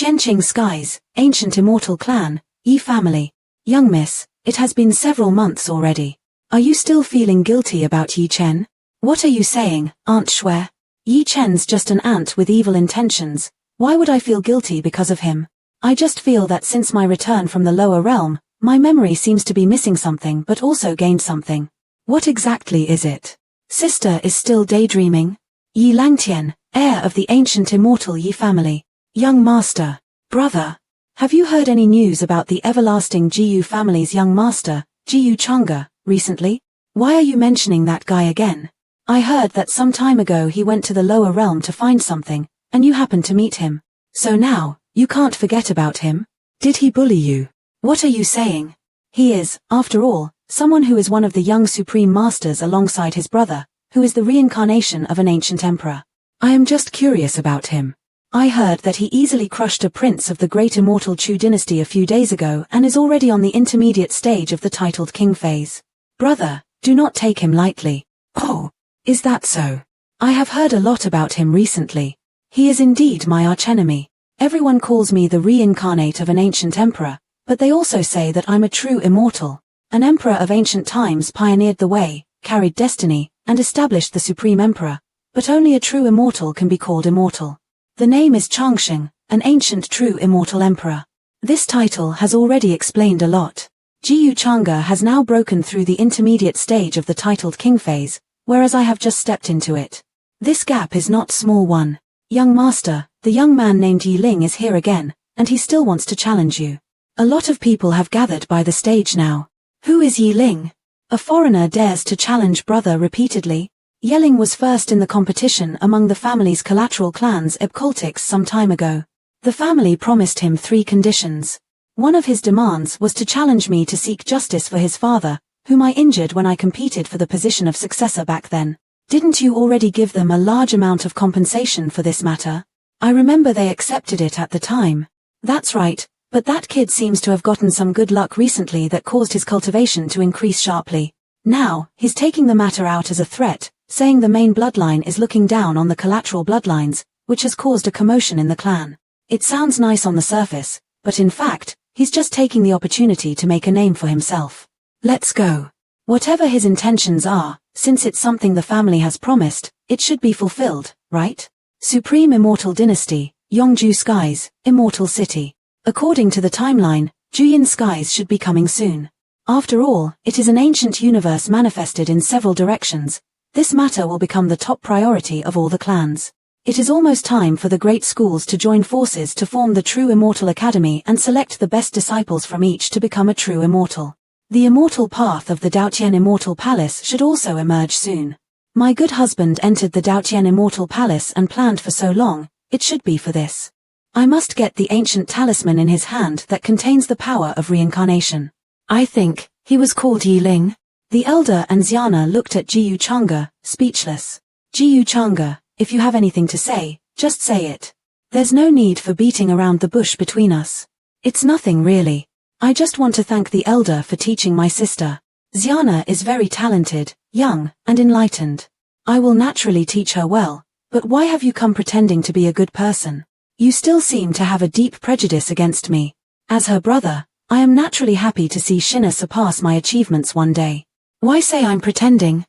Qianqing Skies, Ancient Immortal Clan, Yi Family. Young miss, it has been several months already. Are you still feeling guilty about Yi Chen? What are you saying, Aunt Shui? Yi Chen's just an ant with evil intentions. Why would I feel guilty because of him? I just feel that since my return from the lower realm, my memory seems to be missing something but also gained something. What exactly is it? Sister is still daydreaming? Yi Langtian, heir of the ancient immortal Yi family. Young master. Brother. Have you heard any news about the everlasting Jiyu family's young master, Jiyu Chang'e, recently? Why are you mentioning that guy again? I heard that some time ago he went to the lower realm to find something, and you happened to meet him. So now, you can't forget about him? Did he bully you? What are you saying? He is, after all, someone who is one of the young supreme masters alongside his brother, who is the reincarnation of an ancient emperor. I am just curious about him. I heard that he easily crushed a prince of the great immortal Chu dynasty a few days ago and is already on the intermediate stage of the titled king phase. Brother, do not take him lightly. Oh, is that so? I have heard a lot about him recently. He is indeed my archenemy. Everyone calls me the reincarnate of an ancient emperor, but they also say that I'm a true immortal. An emperor of ancient times pioneered the way, carried destiny, and established the supreme emperor, but only a true immortal can be called immortal. The name is Changsheng, an ancient true immortal emperor. This title has already explained a lot. Jiyu Chang'e has now broken through the intermediate stage of the titled king phase, whereas I have just stepped into it. This gap is not small one. Young master, the young man named Yi Ling is here again, and he still wants to challenge you. A lot of people have gathered by the stage now. Who is Yi Ling? A foreigner dares to challenge brother repeatedly. Yeling was first in the competition among the family's collateral clans Ebcultics some time ago. The family promised him 3 conditions. One of his demands was to challenge me to seek justice for his father, whom I injured when I competed for the position of successor back then. Didn't you already give them a large amount of compensation for this matter? I remember they accepted it at the time. That's right, but that kid seems to have gotten some good luck recently that caused his cultivation to increase sharply. Now, he's taking the matter out as a threat, saying the main bloodline is looking down on the collateral bloodlines, which has caused a commotion in the clan. It sounds nice on the surface, but in fact, he's just taking the opportunity to make a name for himself. Let's go. Whatever his intentions are, since it's something the family has promised, it should be fulfilled, right? Supreme Immortal Dynasty, Yongju Skies, Immortal City. According to the timeline, Juyin Skies should be coming soon. After all, it is an ancient universe manifested in several directions. This matter will become the top priority of all the clans. It is almost time for the great schools to join forces to form the True Immortal Academy and select the best disciples from each to become a true immortal. The immortal path of the Daotian Immortal Palace should also emerge soon. My good husband entered the Daotian Immortal Palace and planned for so long, it should be for this. I must get the ancient talisman in his hand that contains the power of reincarnation. I think, he was called Yi Ling. The elder and Xiana looked at Jiyu Chang'e, speechless. Jiyu Chang'e, if you have anything to say, just say it. There's no need for beating around the bush between us. It's nothing really. I just want to thank the elder for teaching my sister. Xiana is very talented, young, and enlightened. I will naturally teach her well, but why have you come pretending to be a good person? You still seem to have a deep prejudice against me. As her brother, I am naturally happy to see Shina surpass my achievements one day. Why say I'm pretending?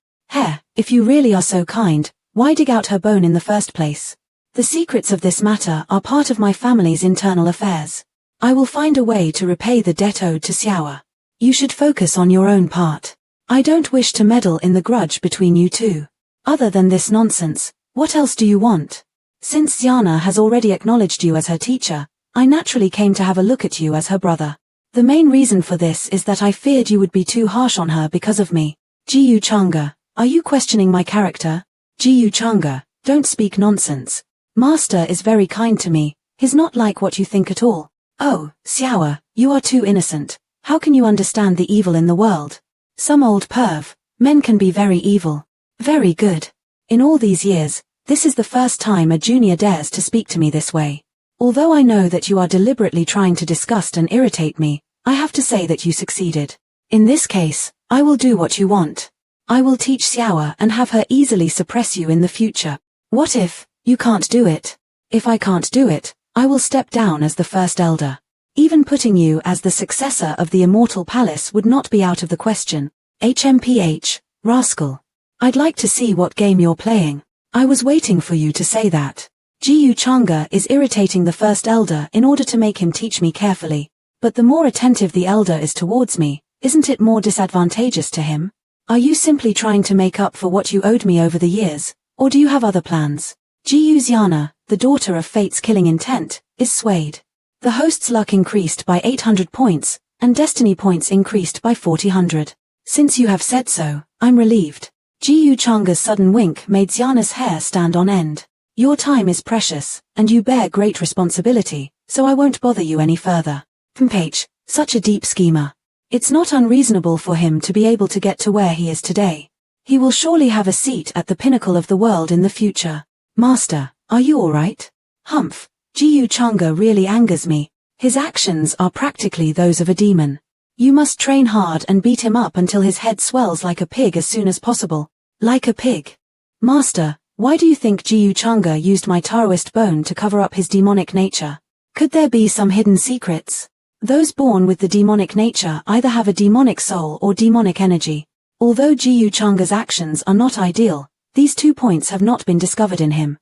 If you really are so kind, why dig out her bone in the first place? The secrets of this matter are part of my family's internal affairs. I will find a way to repay the debt owed to Xiaowa. You should focus on your own part. I don't wish to meddle in the grudge between you two. Other than this nonsense, what else do you want? Since Xiana has already acknowledged you as her teacher, I naturally came to have a look at you as her brother. The main reason for this is that I feared you would be too harsh on her because of me. Jiyu Chang'e, are you questioning my character? Jiyu Chang'e, don't speak nonsense. Master is very kind to me, he's not like what you think at all. Oh, Xiaowa, you are too innocent. How can you understand the evil in the world? Some old perv. Men can be very evil. Very good. In all these years, this is the first time a junior dares to speak to me this way. Although I know that you are deliberately trying to disgust and irritate me, I have to say that you succeeded. In this case, I will do what you want. I will teach Xiaowa and have her easily suppress you in the future. What if you can't do it? If I can't do it, I will step down as the first elder. Even putting you as the successor of the Immortal Palace would not be out of the question. HMPH, rascal. I'd like to see what game you're playing. I was waiting for you to say that. Jiyu Changa is irritating the first elder in order to make him teach me carefully. But the more attentive the elder is towards me, isn't it more disadvantageous to him? Are you simply trying to make up for what you owed me over the years, or do you have other plans? Jiyu Xiana, the daughter of fate's killing intent, is swayed. The host's luck increased by 800 points, and destiny points increased by 400. Since you have said so, I'm relieved. Jiyu Changa's sudden wink made Xiana's hair stand on end. Your time is precious, and you bear great responsibility, so I won't bother you any further. Page, such a deep schemer. It's not unreasonable for him to be able to get to where he is today. He will surely have a seat at the pinnacle of the world in the future. Master, are you alright? Humph, Jiyu Changa really angers me. His actions are practically those of a demon. You must train hard and beat him up until his head swells like a pig as soon as possible. Like a pig. Master, why do you think Jiyu Changa used my Taoist bone to cover up his demonic nature? Could there be some hidden secrets? Those born with the demonic nature either have a demonic soul or demonic energy. Although Jiyu Changa's actions are not ideal, these 2 points have not been discovered in him.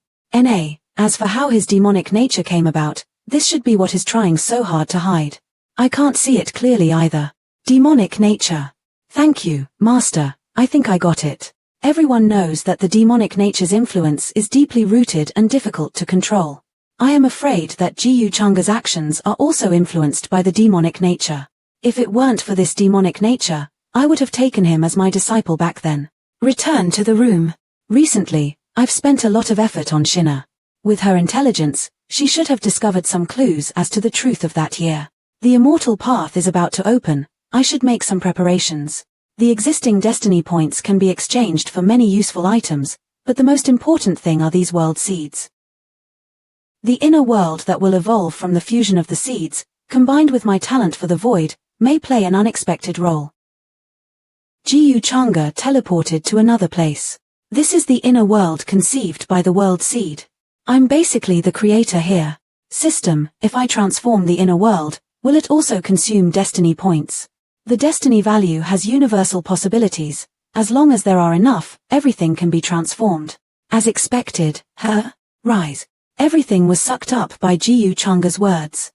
As for how his demonic nature came about, this should be what is trying so hard to hide. I can't see it clearly either. Demonic nature. Thank you, Master, I think I got it. Everyone knows that the demonic nature's influence is deeply rooted and difficult to control. I am afraid that Jiyu Changa's actions are also influenced by the demonic nature. If it weren't for this demonic nature, I would have taken him as my disciple back then. Return to the room. Recently, I've spent a lot of effort on Shina. With her intelligence, she should have discovered some clues as to the truth of that year. The immortal path is about to open, I should make some preparations. The existing destiny points can be exchanged for many useful items, but the most important thing are these world seeds. The inner world that will evolve from the fusion of the seeds, combined with my talent for the void, may play an unexpected role. Jiyu Changa teleported to another place. This is the inner world conceived by the world seed. I'm basically the creator here. System, if I transform the inner world, will it also consume destiny points? The destiny value has universal possibilities. As long as there are enough, everything can be transformed. As expected, rise. Everything was sucked up by Jiyu Changa's words.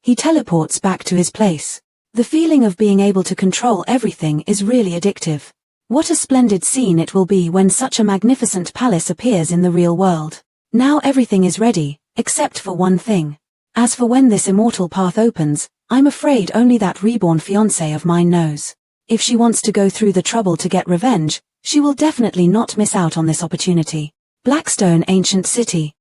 He teleports back to his place. The feeling of being able to control everything is really addictive. What a splendid scene it will be when such a magnificent palace appears in the real world. Now everything is ready, except for one thing. As for when this immortal path opens, I'm afraid only that reborn fiancé of mine knows. If she wants to go through the trouble to get revenge, she will definitely not miss out on this opportunity. Blackstone Ancient City.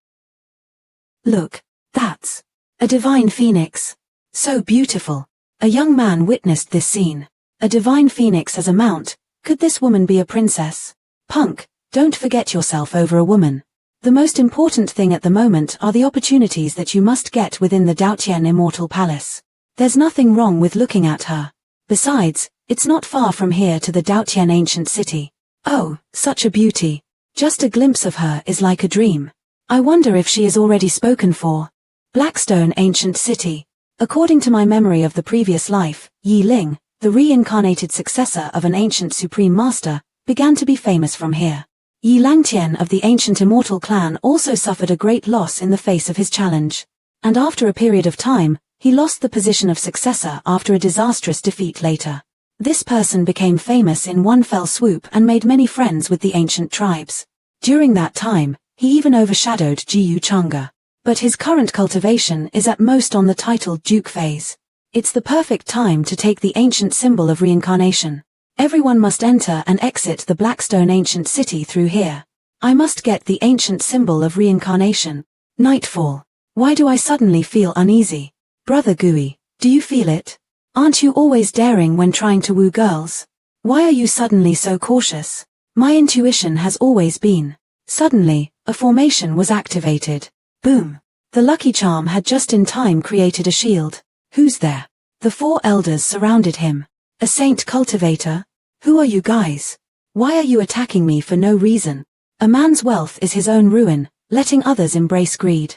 Look, that's a divine phoenix. So beautiful. A young man witnessed this scene. A divine phoenix as a mount. Could this woman be a princess? Punk, don't forget yourself over a woman. The most important thing at the moment are the opportunities that you must get within the Daotian Immortal Palace. There's nothing wrong with looking at her. Besides, it's not far from here to the Daotian Ancient City. Oh, such a beauty. Just a glimpse of her is like a dream. I wonder if she is already spoken for. Blackstone Ancient City. According to my memory of the previous life, Yi Ling, the reincarnated successor of an ancient supreme master, began to be famous from here. Yi Langtian of the ancient immortal clan also suffered a great loss in the face of his challenge. And after a period of time, he lost the position of successor after a disastrous defeat later. This person became famous in one fell swoop and made many friends with the ancient tribes. During that time, he even overshadowed Jiyu Changa. But his current cultivation is at most on the titled Duke phase. It's the perfect time to take the ancient symbol of reincarnation. Everyone must enter and exit the Blackstone Ancient City through here. I must get the ancient symbol of reincarnation. Nightfall. Why do I suddenly feel uneasy? Brother Gui, do you feel it? Aren't you always daring when trying to woo girls? Why are you suddenly so cautious? My intuition has always been. Suddenly, a formation was activated. Boom. The lucky charm had just in time created a shield. Who's there? The 4 elders surrounded him. A saint cultivator? Who are you guys? Why are you attacking me for no reason? A man's wealth is his own ruin, letting others embrace greed.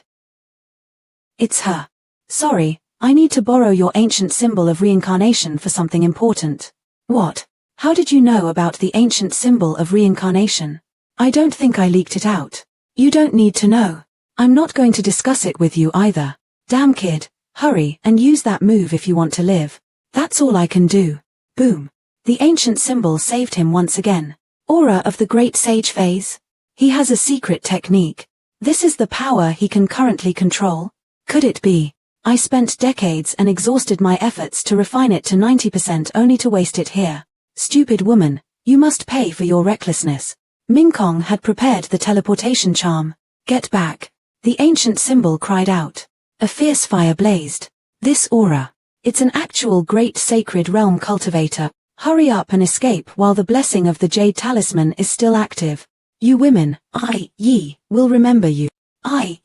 It's her. Sorry, I need to borrow your ancient symbol of reincarnation for something important. What? How did you know about the ancient symbol of reincarnation? I don't think I leaked it out. You don't need to know. I'm not going to discuss it with you either. Damn kid, hurry and use that move if you want to live. That's all I can do. Boom. The ancient symbol saved him once again. Aura of the Great Sage phase. He has a secret technique. This is the power he can currently control. Could it be? I spent decades and exhausted my efforts to refine it to 90% only to waste it here. Stupid woman, you must pay for your recklessness. Mingkong had prepared the teleportation charm. Get back. The ancient symbol cried out. A fierce fire blazed. This aura. It's an actual great sacred realm cultivator. Hurry up and escape while the blessing of the Jade Talisman is still active. You women, I will remember you. I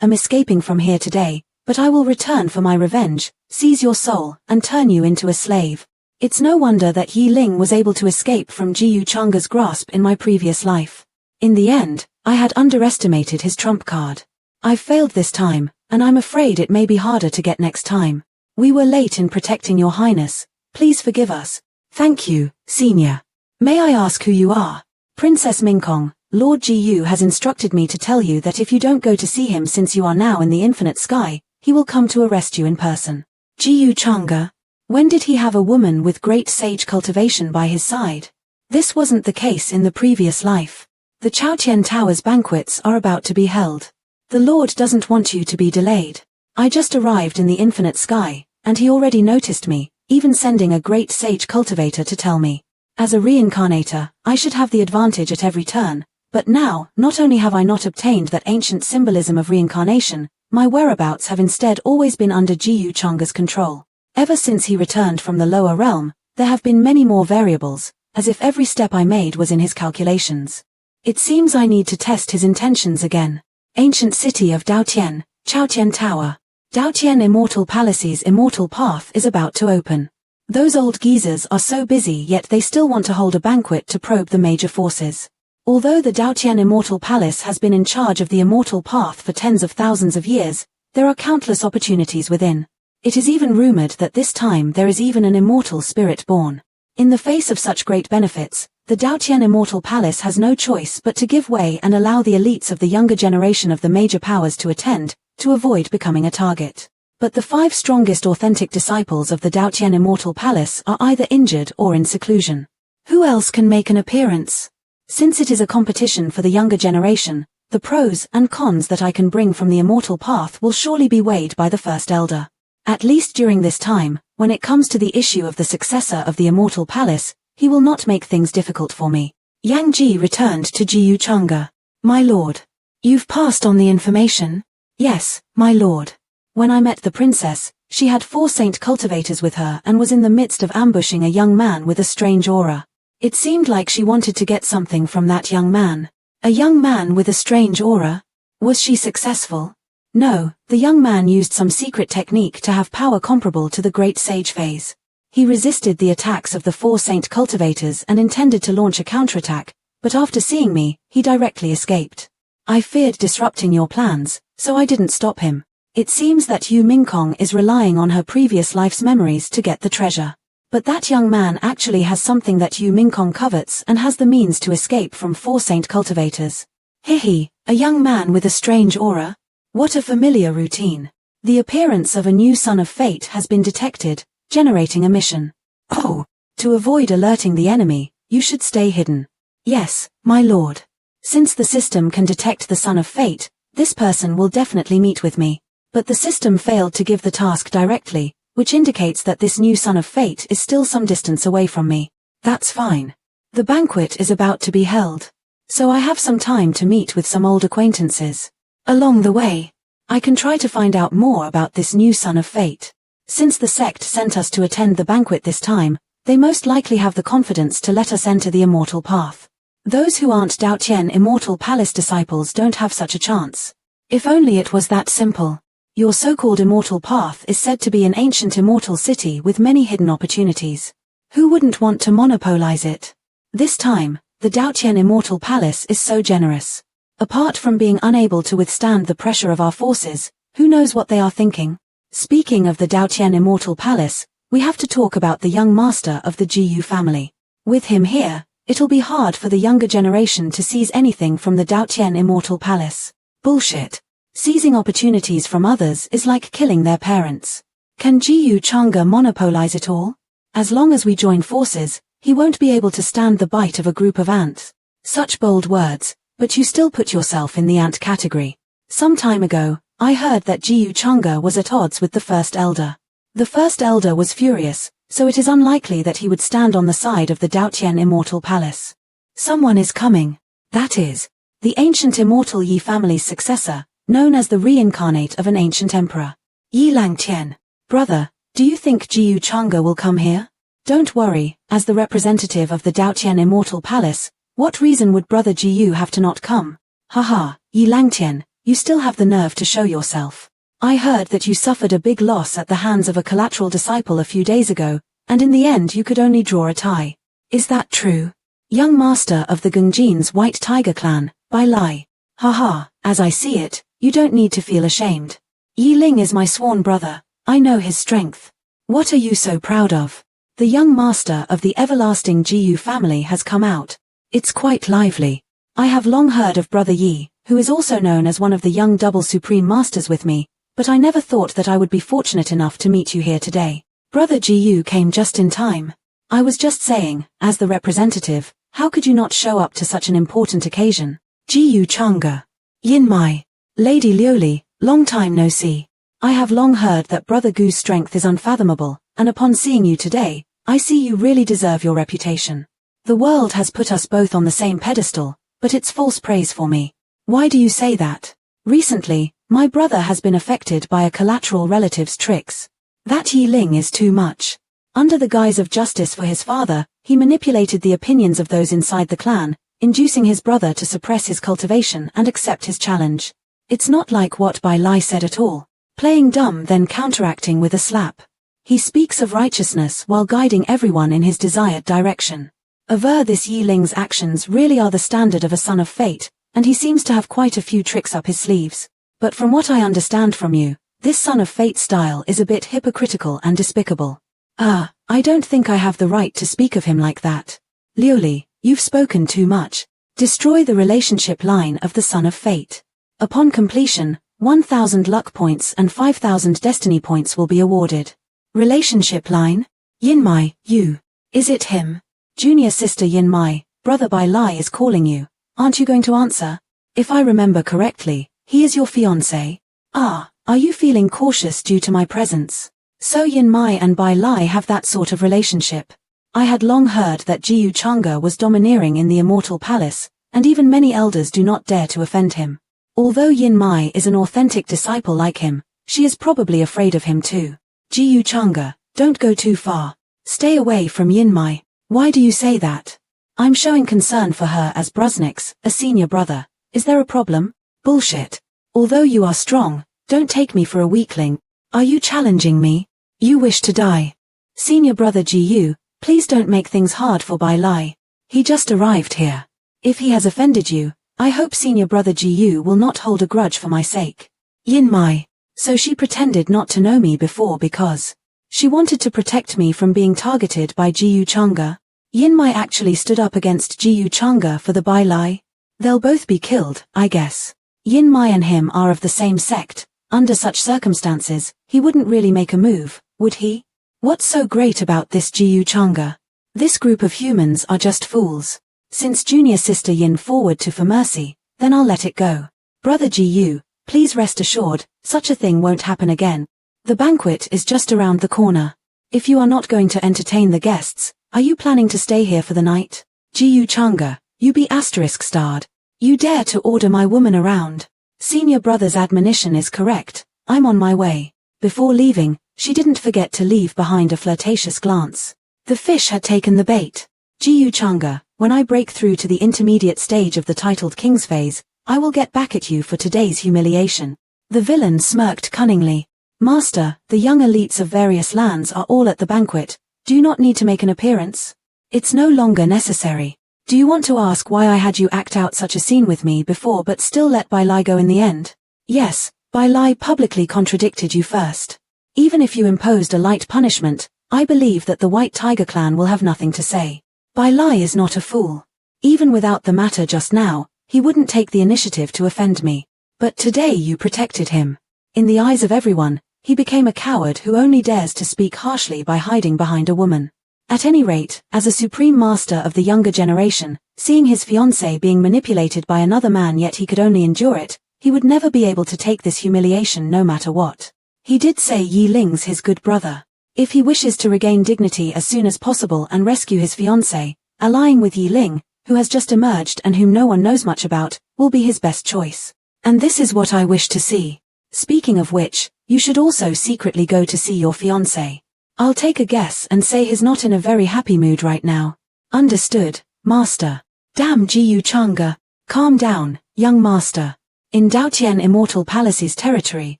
am escaping from here today, but I will return for my revenge, seize your soul, and turn you into a slave. It's no wonder that Yi Ling was able to escape from Jiyu Changa's grasp in my previous life. In the end, I had underestimated his trump card. I've failed this time, and I'm afraid it may be harder to get next time. We were late in protecting your highness. Please forgive us. Thank you, senior. May I ask who you are? Princess Mingkong. Lord Jiyu has instructed me to tell you that if you don't go to see him since you are now in the infinite sky, he will come to arrest you in person. Jiyu Changa. When did he have a woman with great sage cultivation by his side? This wasn't the case in the previous life. The Chaotian Tower's banquets are about to be held. The Lord doesn't want you to be delayed. I just arrived in the infinite sky, and he already noticed me, even sending a great sage cultivator to tell me. As a reincarnator, I should have the advantage at every turn, but now, not only have I not obtained that ancient symbolism of reincarnation, my whereabouts have instead always been under Jiyu Changa's control. Ever since he returned from the lower realm, there have been many more variables, as if every step I made was in his calculations. It seems I need to test his intentions again. Ancient city of Daotian, Chaotian Tower. Daotian Immortal Palace's immortal path is about to open. Those old geezers are so busy yet they still want to hold a banquet to probe the major forces. Although the Daotian Immortal Palace has been in charge of the immortal path for tens of thousands of years, there are countless opportunities within. It is even rumored that this time there is even an immortal spirit born. In the face of such great benefits, the Daotian Immortal Palace has no choice but to give way and allow the elites of the younger generation of the major powers to attend, to avoid becoming a target. But the 5 strongest authentic disciples of the Daotian Immortal Palace are either injured or in seclusion. Who else can make an appearance? Since it is a competition for the younger generation, the pros and cons that I can bring from the immortal path will surely be weighed by the first elder. At least during this time, when it comes to the issue of the successor of the Immortal Palace, he will not make things difficult for me. Yang Ji returned to Jiyu Changa. My lord. You've passed on the information? Yes, my lord. When I met the princess, she had 4 saint cultivators with her and was in the midst of ambushing a young man with a strange aura. It seemed like she wanted to get something from that young man. A young man with a strange aura? Was she successful? No, the young man used some secret technique to have power comparable to the Great Sage phase. He resisted the attacks of the 4 saint cultivators and intended to launch a counterattack, but after seeing me, he directly escaped. I feared disrupting your plans, so I didn't stop him. It seems that Yu Mingkong is relying on her previous life's memories to get the treasure. But that young man actually has something that Yu Mingkong covets and has the means to escape from 4 saint cultivators. Hehe, a young man with a strange aura? What a familiar routine. The appearance of a new son of fate has been detected, generating a mission. Oh, to avoid alerting the enemy, you should stay hidden. Yes, my lord. Since the system can detect the son of fate, this person will definitely meet with me. But the system failed to give the task directly, which indicates that this new son of fate is still some distance away from me. That's fine. The banquet is about to be held. So I have some time to meet with some old acquaintances. Along the way, I can try to find out more about this new son of fate. Since the sect sent us to attend the banquet this time, they most likely have the confidence to let us enter the immortal path. Those who aren't Daotian Immortal Palace disciples don't have such a chance. If only it was that simple. Your so-called immortal path is said to be an ancient immortal city with many hidden opportunities. Who wouldn't want to monopolize it? This time, the Daotian Immortal Palace is so generous. Apart from being unable to withstand the pressure of our forces, Who knows what they are thinking? Speaking of the Daotian Immortal Palace, we have to talk about the young master of the Jiyu family. With him here, it'll be hard for the younger generation to seize anything from the Daotian Immortal Palace. Bullshit. Seizing opportunities from others is like killing their parents. Can Jiyu Changa monopolize it all? As long as we join forces, he won't be able to stand the bite of a group of ants. Such bold words, but you still put yourself in the ant category. Some time ago, I heard that Jiyu Changa was at odds with the First Elder. The First Elder was furious, so it is unlikely that he would stand on the side of the Daotian Immortal Palace. Someone is coming. That is, the ancient Immortal Yi family's successor, known as the reincarnate of an ancient emperor. Yi Langtian. Brother, do you think Jiyu Changa will come here? Don't worry, as the representative of the Daotian Immortal Palace, what reason would Brother Jiyu have to not come? Haha, Yi Langtian, you still have the nerve to show yourself. I heard that you suffered a big loss at the hands of a collateral disciple a few days ago, and in the end you could only draw a tie. Is that true? Young master of the Gungjin's White Tiger clan, Bai Lie. Haha, as I see it, you don't need to feel ashamed. Yi Ling is my sworn brother, I know his strength. What are you so proud of? The young master of the everlasting Jiyu family has come out. It's quite lively. I have long heard of Brother Yi, who is also known as one of the young double supreme masters with me, but I never thought that I would be fortunate enough to meet you here today. Brother Jiyu came just in time. I was just saying, as the representative, how could you not show up to such an important occasion? Jiyu Changa. Yin Mai. Lady Liuli, long time no see. I have long heard that Brother Gu's strength is unfathomable, and upon seeing you today, I see you really deserve your reputation. The world has put us both on the same pedestal, but it's false praise for me. Why do you say that? Recently, my brother has been affected by a collateral relative's tricks. That Yi Ling is too much. Under the guise of justice for his father, he manipulated the opinions of those inside the clan, inducing his brother to suppress his cultivation and accept his challenge. It's not like what Bai Lie said at all. Playing dumb then counteracting with a slap. He speaks of righteousness while guiding everyone in his desired direction. Aver this Yi Ling's actions really are the standard of a son of fate, and he seems to have quite a few tricks up his sleeves. But from what I understand from you, this son of fate style is a bit hypocritical and despicable. I don't think I have the right to speak of him like that. Liuli, you've spoken too much. Destroy the relationship line of the son of fate. Upon completion, 1,000 luck points and 5,000 destiny points will be awarded. Relationship line? Yin Mai, you. Is it him? Junior sister Yin Mai, brother Bai Lie is calling you. Aren't you going to answer? If I remember correctly, he is your fiancé. Are you feeling cautious due to my presence? So Yin Mai and Bai Lie have that sort of relationship. I had long heard that Jiyu Changa was domineering in the Immortal Palace, and even many elders do not dare to offend him. Although Yin Mai is an authentic disciple like him, she is probably afraid of him too. Jiyu Changa, don't go too far. Stay away from Yin Mai. Why do you say that? I'm showing concern for her as Brusnik's, a senior brother. Is there a problem? Bullshit. Although you are strong, don't take me for a weakling. Are you challenging me? You wish to die. Senior brother Jiyu, please don't make things hard for Bai Lie. He just arrived here. If he has offended you, I hope senior brother Jiyu will not hold a grudge for my sake. Yin Mai. So she pretended not to know me before because she wanted to protect me from being targeted by Jiyu Changa. Yin Mai actually stood up against Jiyu Changa for the Bai Lie. They'll both be killed, I guess. Yin Mai and him are of the same sect. Under such circumstances, he wouldn't really make a move, would he? What's so great about this Jiyu Changa? This group of humans are just fools. Since junior sister Yin forward to for mercy, then I'll let it go. Brother Jiyu, please rest assured, such a thing won't happen again. The banquet is just around the corner. If you are not going to entertain the guests, are you planning to stay here for the night? Jiyu Changa, you be *starred. You dare to order my woman around. Senior brother's admonition is correct. I'm on my way. Before leaving, she didn't forget to leave behind a flirtatious glance. The fish had taken the bait. Jiyu Changa, when I break through to the intermediate stage of the titled King's phase, I will get back at you for today's humiliation. The villain smirked cunningly. Master, the young elites of various lands are all at the banquet. Do you not need to make an appearance? It's no longer necessary. Do you want to ask why I had you act out such a scene with me before but still let Bai Lie go in the end? Yes, Bai Lie publicly contradicted you first. Even if you imposed a light punishment, I believe that the White Tiger clan will have nothing to say. Bai Lie is not a fool. Even without the matter just now, he wouldn't take the initiative to offend me. But today you protected him. In the eyes of everyone, he became a coward who only dares to speak harshly by hiding behind a woman. At any rate, as a supreme master of the younger generation, seeing his fiancée being manipulated by another man yet he could only endure it, he would never be able to take this humiliation no matter what. He did say Yi Ling's his good brother. If he wishes to regain dignity as soon as possible and rescue his fiancée, allying with Yi Ling, who has just emerged and whom no one knows much about, will be his best choice. And this is what I wish to see. Speaking of which, you should also secretly go to see your fiancé. I'll take a guess and say he's not in a very happy mood right now. Understood, master. Damn Jiyu Changa. Calm down, young master. In Daotian Immortal Palace's territory,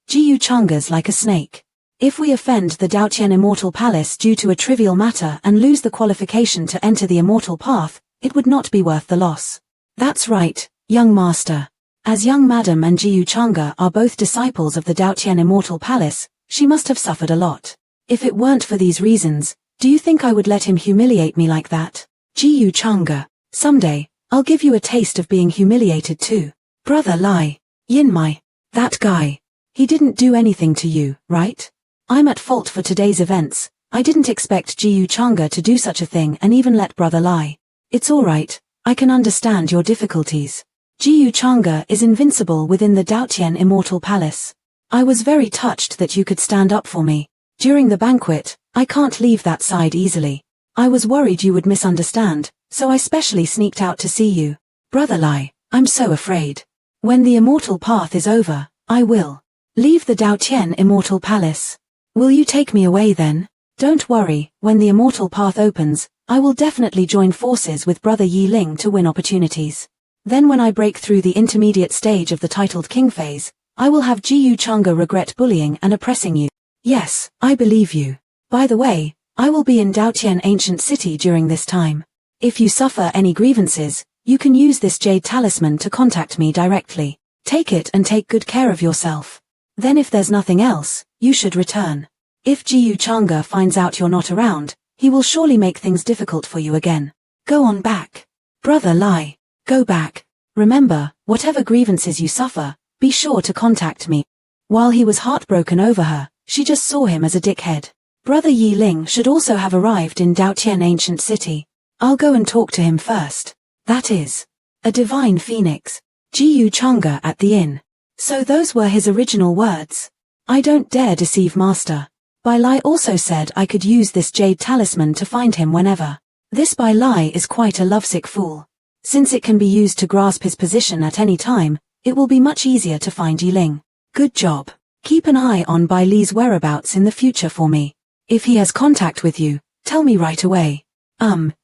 Jiyu Changa's like a snake. If we offend the Daotian Immortal Palace due to a trivial matter and lose the qualification to enter the immortal path, it would not be worth the loss. That's right, young master. As young madam and Jiyu Changa are both disciples of the Daotian Immortal Palace, she must have suffered a lot. If it weren't for these reasons, do you think I would let him humiliate me like that? Jiyu Changa, someday, I'll give you a taste of being humiliated too. Brother Lie, Yinmai, that guy. He didn't do anything to you, right? I'm at fault for today's events. I didn't expect Jiyu Changa to do such a thing and even let brother Lie. It's alright, I can understand your difficulties. Jiyu Changa is invincible within the Daotian Immortal Palace. I was very touched that you could stand up for me. During the banquet, I can't leave that side easily. I was worried you would misunderstand, so I specially sneaked out to see you. Brother Lie, I'm so afraid. When the immortal path is over, I will leave the Daotian Immortal Palace. Will you take me away then? Don't worry, when the immortal path opens, I will definitely join forces with brother Yi Ling to win opportunities. Then when I break through the intermediate stage of the titled king phase, I will have Jiyu Changa regret bullying and oppressing you. Yes, I believe you. By the way, I will be in Daotian Ancient City during this time. If you suffer any grievances, you can use this jade talisman to contact me directly. Take it and take good care of yourself. Then if there's nothing else, you should return. If Jiyu Changa finds out you're not around, he will surely make things difficult for you again. Go on back. Brother Lie, go back. Remember, whatever grievances you suffer, be sure to contact me. While he was heartbroken over her, she just saw him as a dickhead. Brother Yi Ling should also have arrived in Daotian Ancient City. I'll go and talk to him first. That is a divine phoenix. Jiyu Changa at the inn. So those were his original words. I don't dare deceive master. Bai Lie also said I could use this jade talisman to find him whenever. This Bai Lie is quite a lovesick fool. Since it can be used to grasp his position at any time, it will be much easier to find Yi Ling. Good job. Keep an eye on Bai Lie's whereabouts in the future for me. If he has contact with you, tell me right away.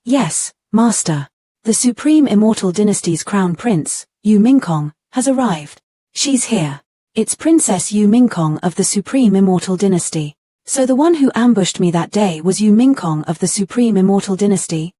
Yes, master. The Supreme Immortal Dynasty's crown prince, Yu Mingkong, has arrived. She's here. It's Princess Yu Mingkong of the Supreme Immortal Dynasty. So the one who ambushed me that day was Yu Mingkong of the Supreme Immortal Dynasty?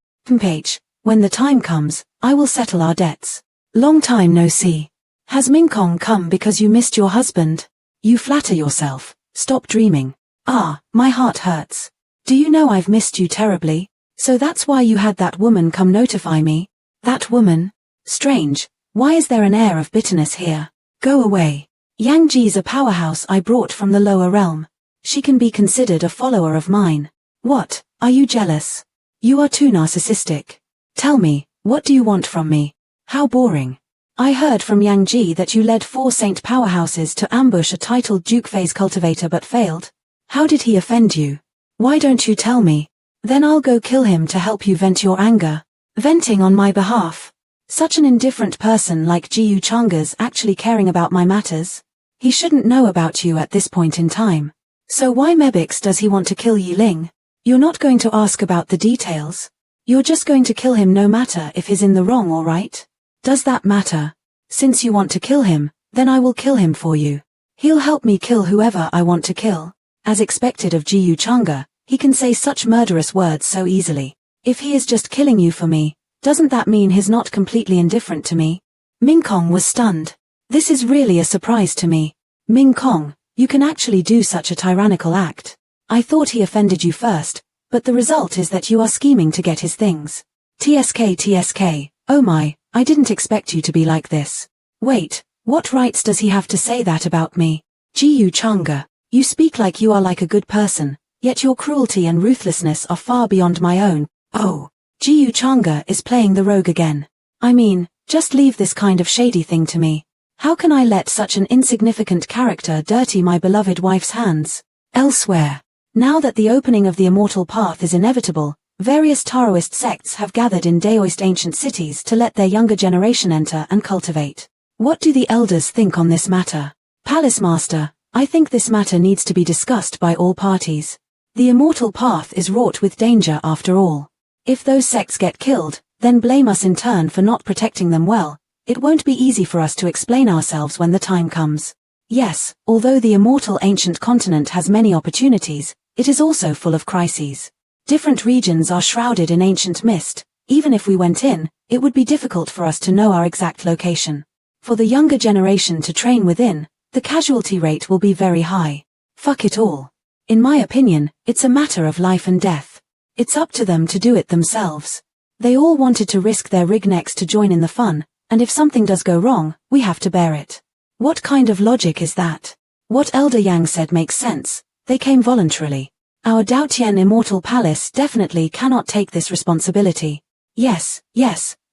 When the time comes, I will settle our debts. Long time no see. Has Mingkong come because you missed your husband? You flatter yourself. Stop dreaming. Ah, my heart hurts. Do you know I've missed you terribly? So that's why you had that woman come notify me? That woman? Strange. Why is there an air of bitterness here? Go away. Yang Ji's a powerhouse I brought from the lower realm. She can be considered a follower of mine. What, are you jealous? You are too narcissistic. Tell me, what do you want from me? How boring. I heard from Yang Ji that you led 4 saint powerhouses to ambush a titled Duke Phase cultivator but failed. How did he offend you? Why don't you tell me? Then I'll go kill him to help you vent your anger. Venting on my behalf. Such an indifferent person like Jiyu Changa's actually caring about my matters. He shouldn't know about you at this point in time. So why Mebix does he want to kill Yi Ling? You're not going to ask about the details. You're just going to kill him no matter if he's in the wrong or right. Does that matter? Since you want to kill him, then I will kill him for you. He'll help me kill whoever I want to kill. As expected of Jiyu Changa, he can say such murderous words so easily. If he is just killing you for me, doesn't that mean he's not completely indifferent to me? Mingkong was stunned. This is really a surprise to me. Ming Kong, you can actually do such a tyrannical act. I thought he offended you first, but the result is that you are scheming to get his things. TSK, oh my, I didn't expect you to be like this. Wait, what rights does he have to say that about me? Ji Changa, you speak like you are like a good person, yet your cruelty and ruthlessness are far beyond my own. Oh, Ji Changa is playing the rogue again. I mean, just leave this kind of shady thing to me. How can I let such an insignificant character dirty my beloved wife's hands? Elsewhere. Now that the opening of the immortal path is inevitable, various Taoist sects have gathered in Daoist ancient cities to let their younger generation enter and cultivate. What do the elders think on this matter? Palace Master, I think this matter needs to be discussed by all parties. The immortal path is wrought with danger after all. If those sects get killed, then blame us in turn for not protecting them well. It won't be easy for us to explain ourselves when the time comes. Yes, although the immortal ancient continent has many opportunities, it is also full of crises. Different regions are shrouded in ancient mist. Even if we went in, it would be difficult for us to know our exact location. For the younger generation to train within, the casualty rate will be very high. Fuck it all. In my opinion, it's a matter of life and death. It's up to them to do it themselves. They all wanted to risk their rignecks to join in the fun, and if something does go wrong, we have to bear it. What kind of logic is that? What Elder Yang said makes sense. They came voluntarily. Our Daotian Immortal Palace definitely cannot take this responsibility. Yes,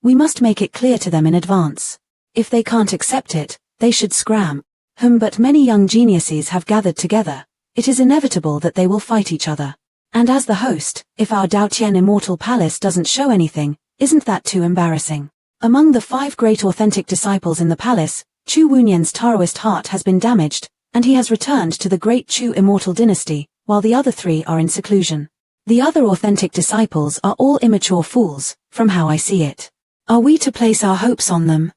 we must make it clear to them in advance. If they can't accept it, they should scram. But many young geniuses have gathered together. It is inevitable that they will fight each other. And as the host, if our Daotian Immortal Palace doesn't show anything, isn't that too embarrassing? Among the 5 great authentic disciples in the palace, Chu Wunyan's Taoist heart has been damaged, and he has returned to the great Chu immortal dynasty, while the other 3 are in seclusion. The other authentic disciples are all immature fools, from how I see it. Are we to place our hopes on them?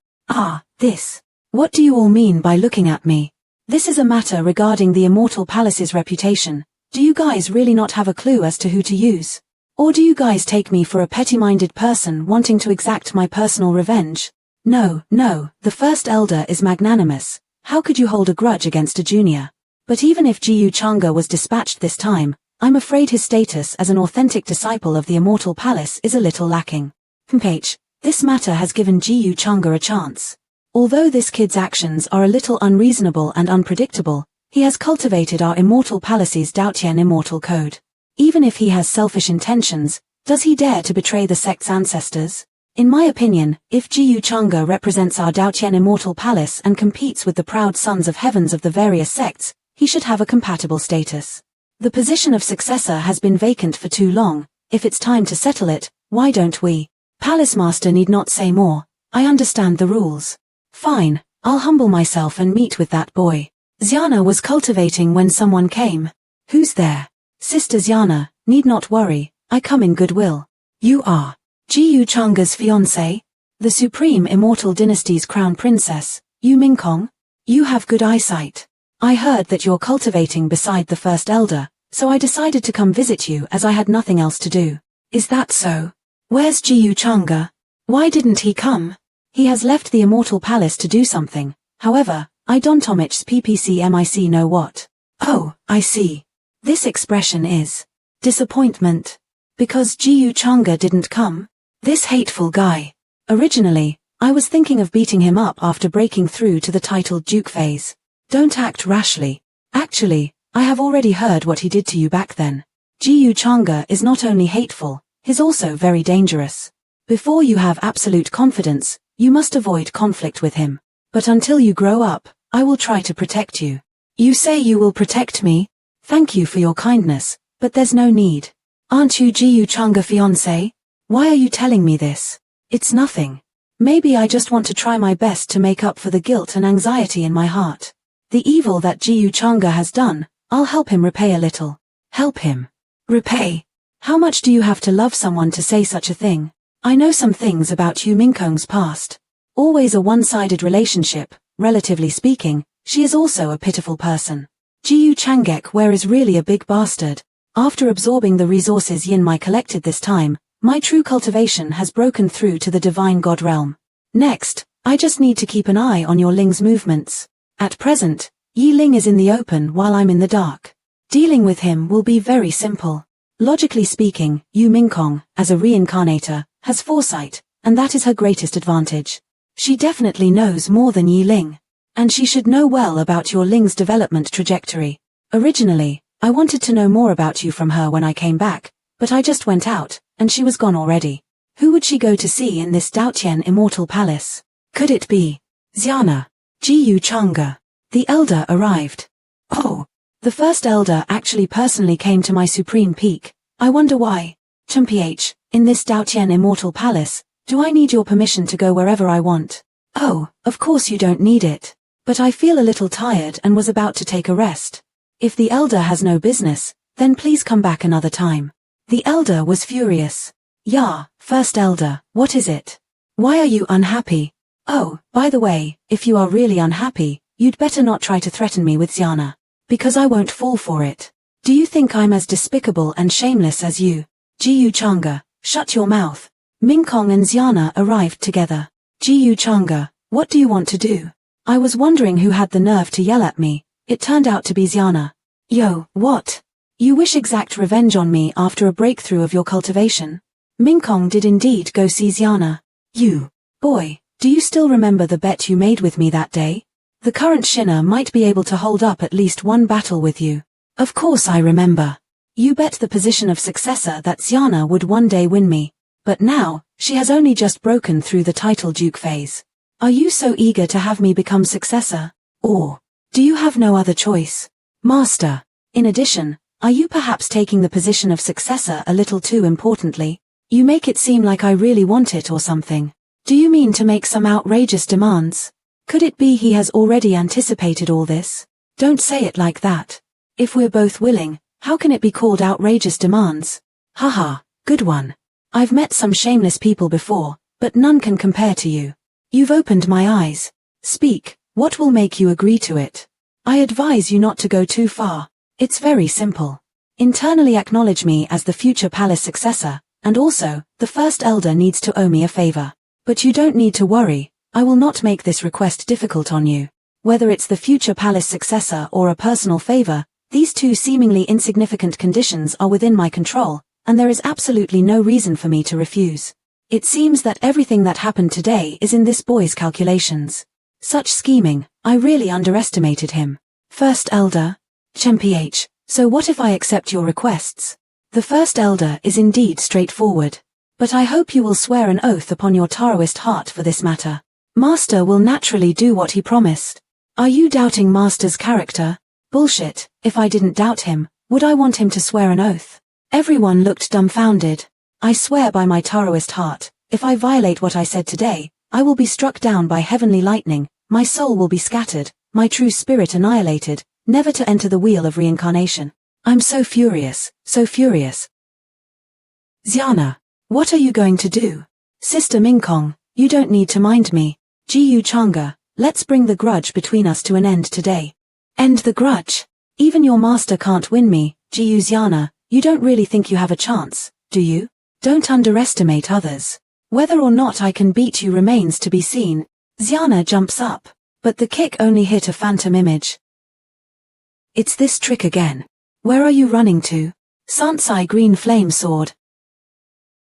This. What do you all mean by looking at me? This is a matter regarding the Immortal Palace's reputation. Do you guys really not have a clue as to who to use? Or do you guys take me for a petty-minded person wanting to exact my personal revenge? No, the first elder is magnanimous. How could you hold a grudge against a junior? But even if Ji Changa was dispatched this time, I'm afraid his status as an authentic disciple of the Immortal Palace is a little lacking. This matter has given Ji Changa a chance. Although this kid's actions are a little unreasonable and unpredictable, he has cultivated our Immortal Palace's Daotian Immortal Code. Even if he has selfish intentions, does he dare to betray the sect's ancestors? In my opinion, if Ji Changa represents our Daotian Immortal Palace and competes with the proud sons of heavens of the various sects, he should have a compatible status. The position of successor has been vacant for too long. If it's time to settle it, why don't we? Palace Master need not say more. I understand the rules. Fine, I'll humble myself and meet with that boy. Xiana was cultivating when someone came. Who's there? Sister Xiana, need not worry, I come in goodwill. You are Ji Changa's fiancé? The Supreme Immortal Dynasty's crown princess, Yu Mingkong? You have good eyesight. I heard that you're cultivating beside the first elder, so I decided to come visit you as I had nothing else to do. Is that so? Where's Ji Changa? Why didn't he come? He has left the Immortal Palace to do something. However, I don't PPCMIC know what. Oh, I see. This expression is disappointment. Because Ji Changa didn't come? This hateful guy. Originally, I was thinking of beating him up after breaking through to the titled Duke phase. Don't act rashly. Actually, I have already heard what he did to you back then. Ji Changa is not only hateful, he's also very dangerous. Before you have absolute confidence, you must avoid conflict with him. But until you grow up, I will try to protect you. You say you will protect me? Thank you for your kindness, but there's no need. Aren't you Ji Changa fiancé? Why are you telling me this? It's nothing. Maybe I just want to try my best to make up for the guilt and anxiety in my heart. The evil that Ji Changa has done, I'll help him repay a little. Help him. Repay? How much do you have to love someone to say such a thing? I know some things about Yu Mingkong's past. Always a one-sided relationship, relatively speaking, she is also a pitiful person. Ji Changek where is really a big bastard. After absorbing the resources Yin Mai collected this time, my true cultivation has broken through to the divine god realm. Next, I just need to keep an eye on your Ling's movements. At present, Yi Ling is in the open while I'm in the dark. Dealing with him will be very simple. Logically speaking, Yu Mingkong, as a reincarnator, has foresight, and that is her greatest advantage. She definitely knows more than Yi Ling. And she should know well about your Ling's development trajectory. Originally, I wanted to know more about you from her when I came back, but I just went out, and she was gone already. Who would she go to see in this Daotian Immortal Palace? Could it be Xiana? Jiyu Chang'e. The elder arrived. Oh, the first elder actually personally came to my supreme peak. I wonder why. Chumph, in this Daotian Immortal Palace, do I need your permission to go wherever I want? Oh, of course you don't need it. But I feel a little tired and was about to take a rest. If the elder has no business, then please come back another time. The elder was furious. Yeah, first elder, what is it? Why are you unhappy? Oh, by the way, if you are really unhappy, you'd better not try to threaten me with Xiana. Because I won't fall for it. Do you think I'm as despicable and shameless as you? Jiyu Chang'e, shut your mouth. Mingkong and Xiana arrived together. Jiyu Chang'e, what do you want to do? I was wondering who had the nerve to yell at me. It turned out to be Xiana. Yo, what? You wish exact revenge on me after a breakthrough of your cultivation? Mingkong did indeed go see Xiana. You, boy, do you still remember the bet you made with me that day? The current Shinner might be able to hold up at least one battle with you. Of course I remember. You bet the position of successor that Xiana would one day win me. But now, she has only just broken through the title duke phase. Are you so eager to have me become successor? Or do you have no other choice? Master, in addition, are you perhaps taking the position of successor a little too importantly? You make it seem like I really want it or something. Do you mean to make some outrageous demands? Could it be he has already anticipated all this? Don't say it like that. If we're both willing, how can it be called outrageous demands? Haha, good one. I've met some shameless people before, but none can compare to you. You've opened my eyes. Speak, what will make you agree to it? I advise you not to go too far. It's very simple. Internally acknowledge me as the future palace successor, and also, the first elder needs to owe me a favor. But you don't need to worry, I will not make this request difficult on you. Whether it's the future palace successor or a personal favor, these two seemingly insignificant conditions are within my control, and there is absolutely no reason for me to refuse. It seems that everything that happened today is in this boy's calculations. Such scheming, I really underestimated him. First elder? Chumph, so what if I accept your requests? The first elder is indeed straightforward. But I hope you will swear an oath upon your Taoist heart for this matter. Master will naturally do what he promised. Are you doubting Master's character? Bullshit, if I didn't doubt him, would I want him to swear an oath? Everyone looked dumbfounded. I swear by my Taoist heart, if I violate what I said today, I will be struck down by heavenly lightning, my soul will be scattered, my true spirit annihilated, never to enter the wheel of reincarnation. I'm so furious, so furious. Xiana, what are you going to do? Sister Mingkong, you don't need to mind me. Jiyu Chang'e, let's bring the grudge between us to an end today. End the grudge? Even your master can't win me, Jiyu Xiana, you don't really think you have a chance, do you? Don't underestimate others. Whether or not I can beat you remains to be seen. Xiana jumps up, but the kick only hit a phantom image. It's this trick again. Where are you running to? Sansai green flame sword.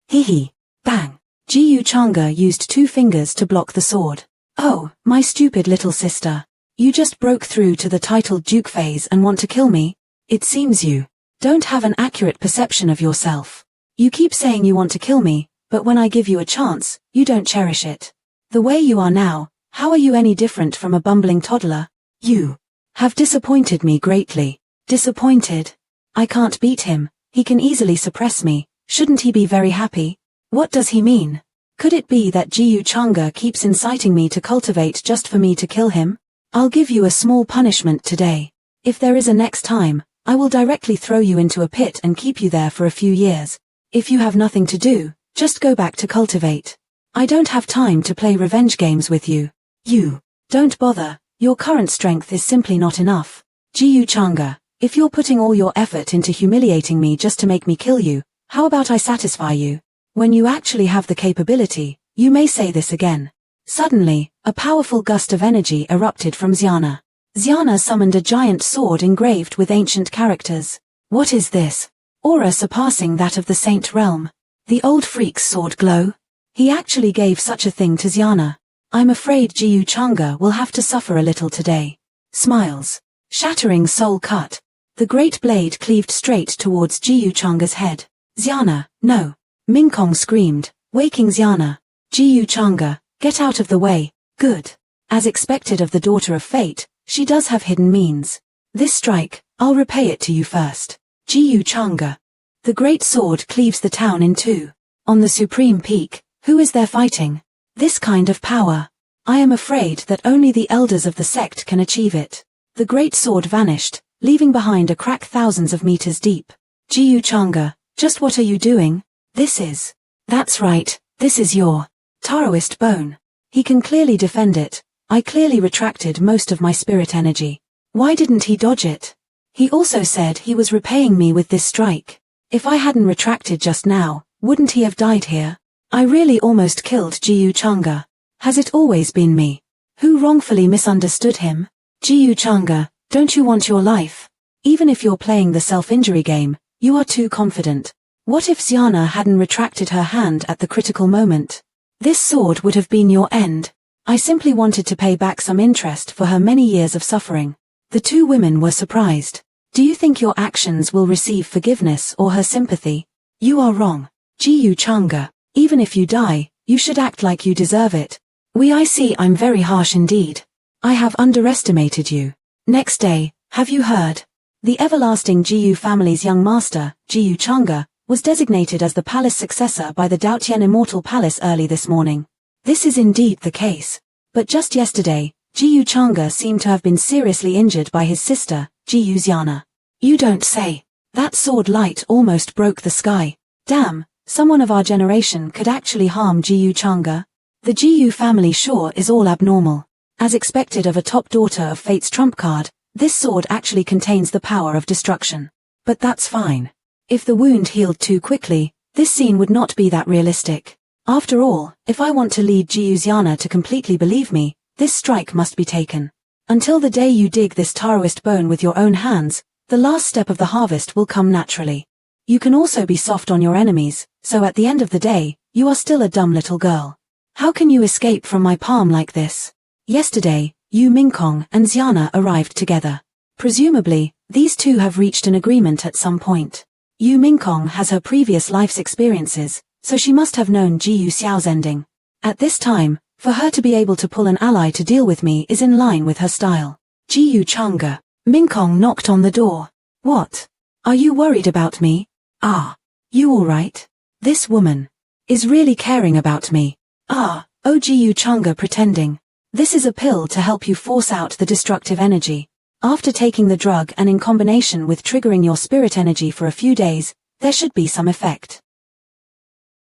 Hihi. Bang. Jiyu Chang'e used 2 fingers to block the sword. Oh, my stupid little sister. You just broke through to the titled duke phase and want to kill me? It seems you don't have an accurate perception of yourself. You keep saying you want to kill me, but when I give you a chance, you don't cherish it. The way you are now, how are you any different from a bumbling toddler? You have disappointed me greatly. Disappointed? I can't beat him, he can easily suppress me, shouldn't he be very happy? What does he mean? Could it be that Jiyu Chang'e keeps inciting me to cultivate just for me to kill him? I'll give you a small punishment today. If there is a next time, I will directly throw you into a pit and keep you there for a few years. If you have nothing to do, just go back to cultivate. I don't have time to play revenge games with you. You don't bother, your current strength is simply not enough. Jiyu Chang'e, if you're putting all your effort into humiliating me just to make me kill you, how about I satisfy you? When you actually have the capability, you may say this again. Suddenly, a powerful gust of energy erupted from Xiana. Xiana summoned a giant sword engraved with ancient characters. What is this? Aura surpassing that of the Saint Realm. The old freak's sword glow? He actually gave such a thing to Xiana. I'm afraid Jiyu Changa will have to suffer a little today. Smiles. Shattering soul cut. The great blade cleaved straight towards Jiyu Changa's head. Xiana, no. Mingkong screamed, waking Xiana. Jiyu Changa, get out of the way. Good. As expected of the daughter of fate, she does have hidden means. This strike, I'll repay it to you first. Jiyu Changa. The great sword cleaves the town in two. On the supreme peak, who is there fighting? This kind of power. I am afraid that only the elders of the sect can achieve it. The great sword vanished, leaving behind a crack thousands of meters deep. Jiyu Changa, just what are you doing? That's right, this is your Taoist bone. He can clearly defend it. I clearly retracted most of my spirit energy. Why didn't he dodge it? He also said he was repaying me with this strike. If I hadn't retracted just now, wouldn't he have died here? I really almost killed Jiyu Changa. Has it always been me? Who wrongfully misunderstood him? Jiyu Changa, don't you want your life? Even if you're playing the self-injury game, you are too confident. What if Xiana hadn't retracted her hand at the critical moment? This sword would have been your end. I simply wanted to pay back some interest for her many years of suffering. The two women were surprised. Do you think your actions will receive forgiveness or her sympathy? You are wrong. Jiyu Changa, even if you die, you should act like you deserve it. I see I'm very harsh indeed. I have underestimated you. Next day, have you heard? The everlasting Jiyu family's young master, Jiyu Changa, was designated as the palace successor by the Daotian Immortal Palace early this morning. This is indeed the case. But just yesterday, Jiyu Changa seemed to have been seriously injured by his sister, Jiyu Xiana. You don't say. That sword light almost broke the sky. Damn, someone of our generation could actually harm Jiyu Changa. The Jiyu family sure is all abnormal. As expected of a top daughter of fate's trump card, this sword actually contains the power of destruction. But that's fine. If the wound healed too quickly, this scene would not be that realistic. After all, if I want to lead Jiyu Xiana to completely believe me, this strike must be taken. Until the day you dig this Taoist bone with your own hands, the last step of the harvest will come naturally. You can also be soft on your enemies, so at the end of the day, you are still a dumb little girl. How can you escape from my palm like this? Yesterday, Yu Mingkong and Xiana arrived together. Presumably, these two have reached an agreement at some point. Yu Mingkong has her previous life's experiences, so she must have known Jiyu Xiao's ending. At this time, for her to be able to pull an ally to deal with me is in line with her style. Jiyu Changa. Mingkong knocked on the door. What? Are you worried about me? Ah. You alright? This woman is really caring about me. Ah, oh Jiyu Changa pretending. This is a pill to help you force out the destructive energy. After taking the drug and in combination with triggering your spirit energy for a few days, there should be some effect.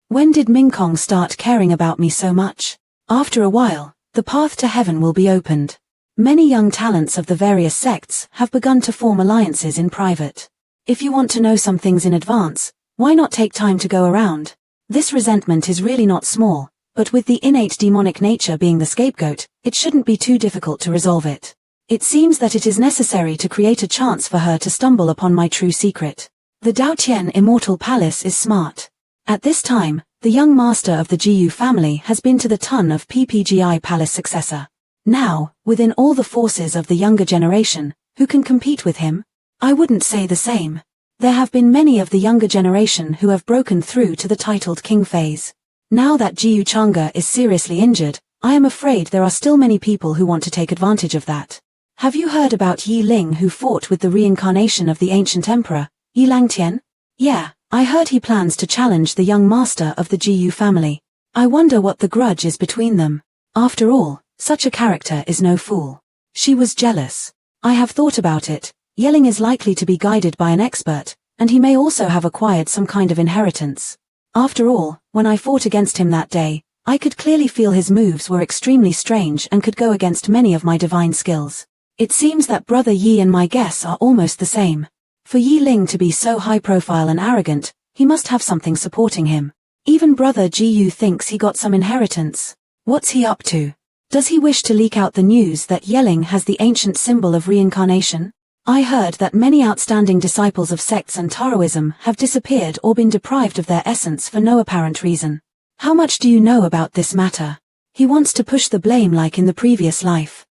When did Mingkong start caring about me so much? After a while, the path to heaven will be opened. Many young talents of the various sects have begun to form alliances in private. If you want to know some things in advance, why not take time to go around? This resentment is really not small, but with the innate demonic nature being the scapegoat, it shouldn't be too difficult to resolve it. It seems that it is necessary to create a chance for her to stumble upon my true secret. The Daotian Immortal Palace is smart. At this time, the young master of the Jiyu family has been to the ton of PPGI Palace successor. Now, within all the forces of the younger generation, who can compete with him? I wouldn't say the same. There have been many of the younger generation who have broken through to the titled king phase. Now that Jiyu Changa is seriously injured, I am afraid there are still many people who want to take advantage of that. Have you heard about Yi Ling who fought with the reincarnation of the ancient emperor, Yi Langtian? Yeah, I heard he plans to challenge the young master of the Jiyu family. I wonder what the grudge is between them. After all, such a character is no fool. She was jealous. I have thought about it. Yelling is likely to be guided by an expert, and he may also have acquired some kind of inheritance. After all, when I fought against him that day, I could clearly feel his moves were extremely strange and could go against many of my divine skills. It seems that Brother Yi and my guess are almost the same. For Yi Ling to be so high-profile and arrogant, he must have something supporting him. Even Brother Jiyu thinks he got some inheritance. What's he up to? Does he wish to leak out the news that Yelling has the ancient symbol of reincarnation? I heard that many outstanding disciples of sects and Taoism have disappeared or been deprived of their essence for no apparent reason. How much do you know about this matter? He wants to push the blame like in the previous life,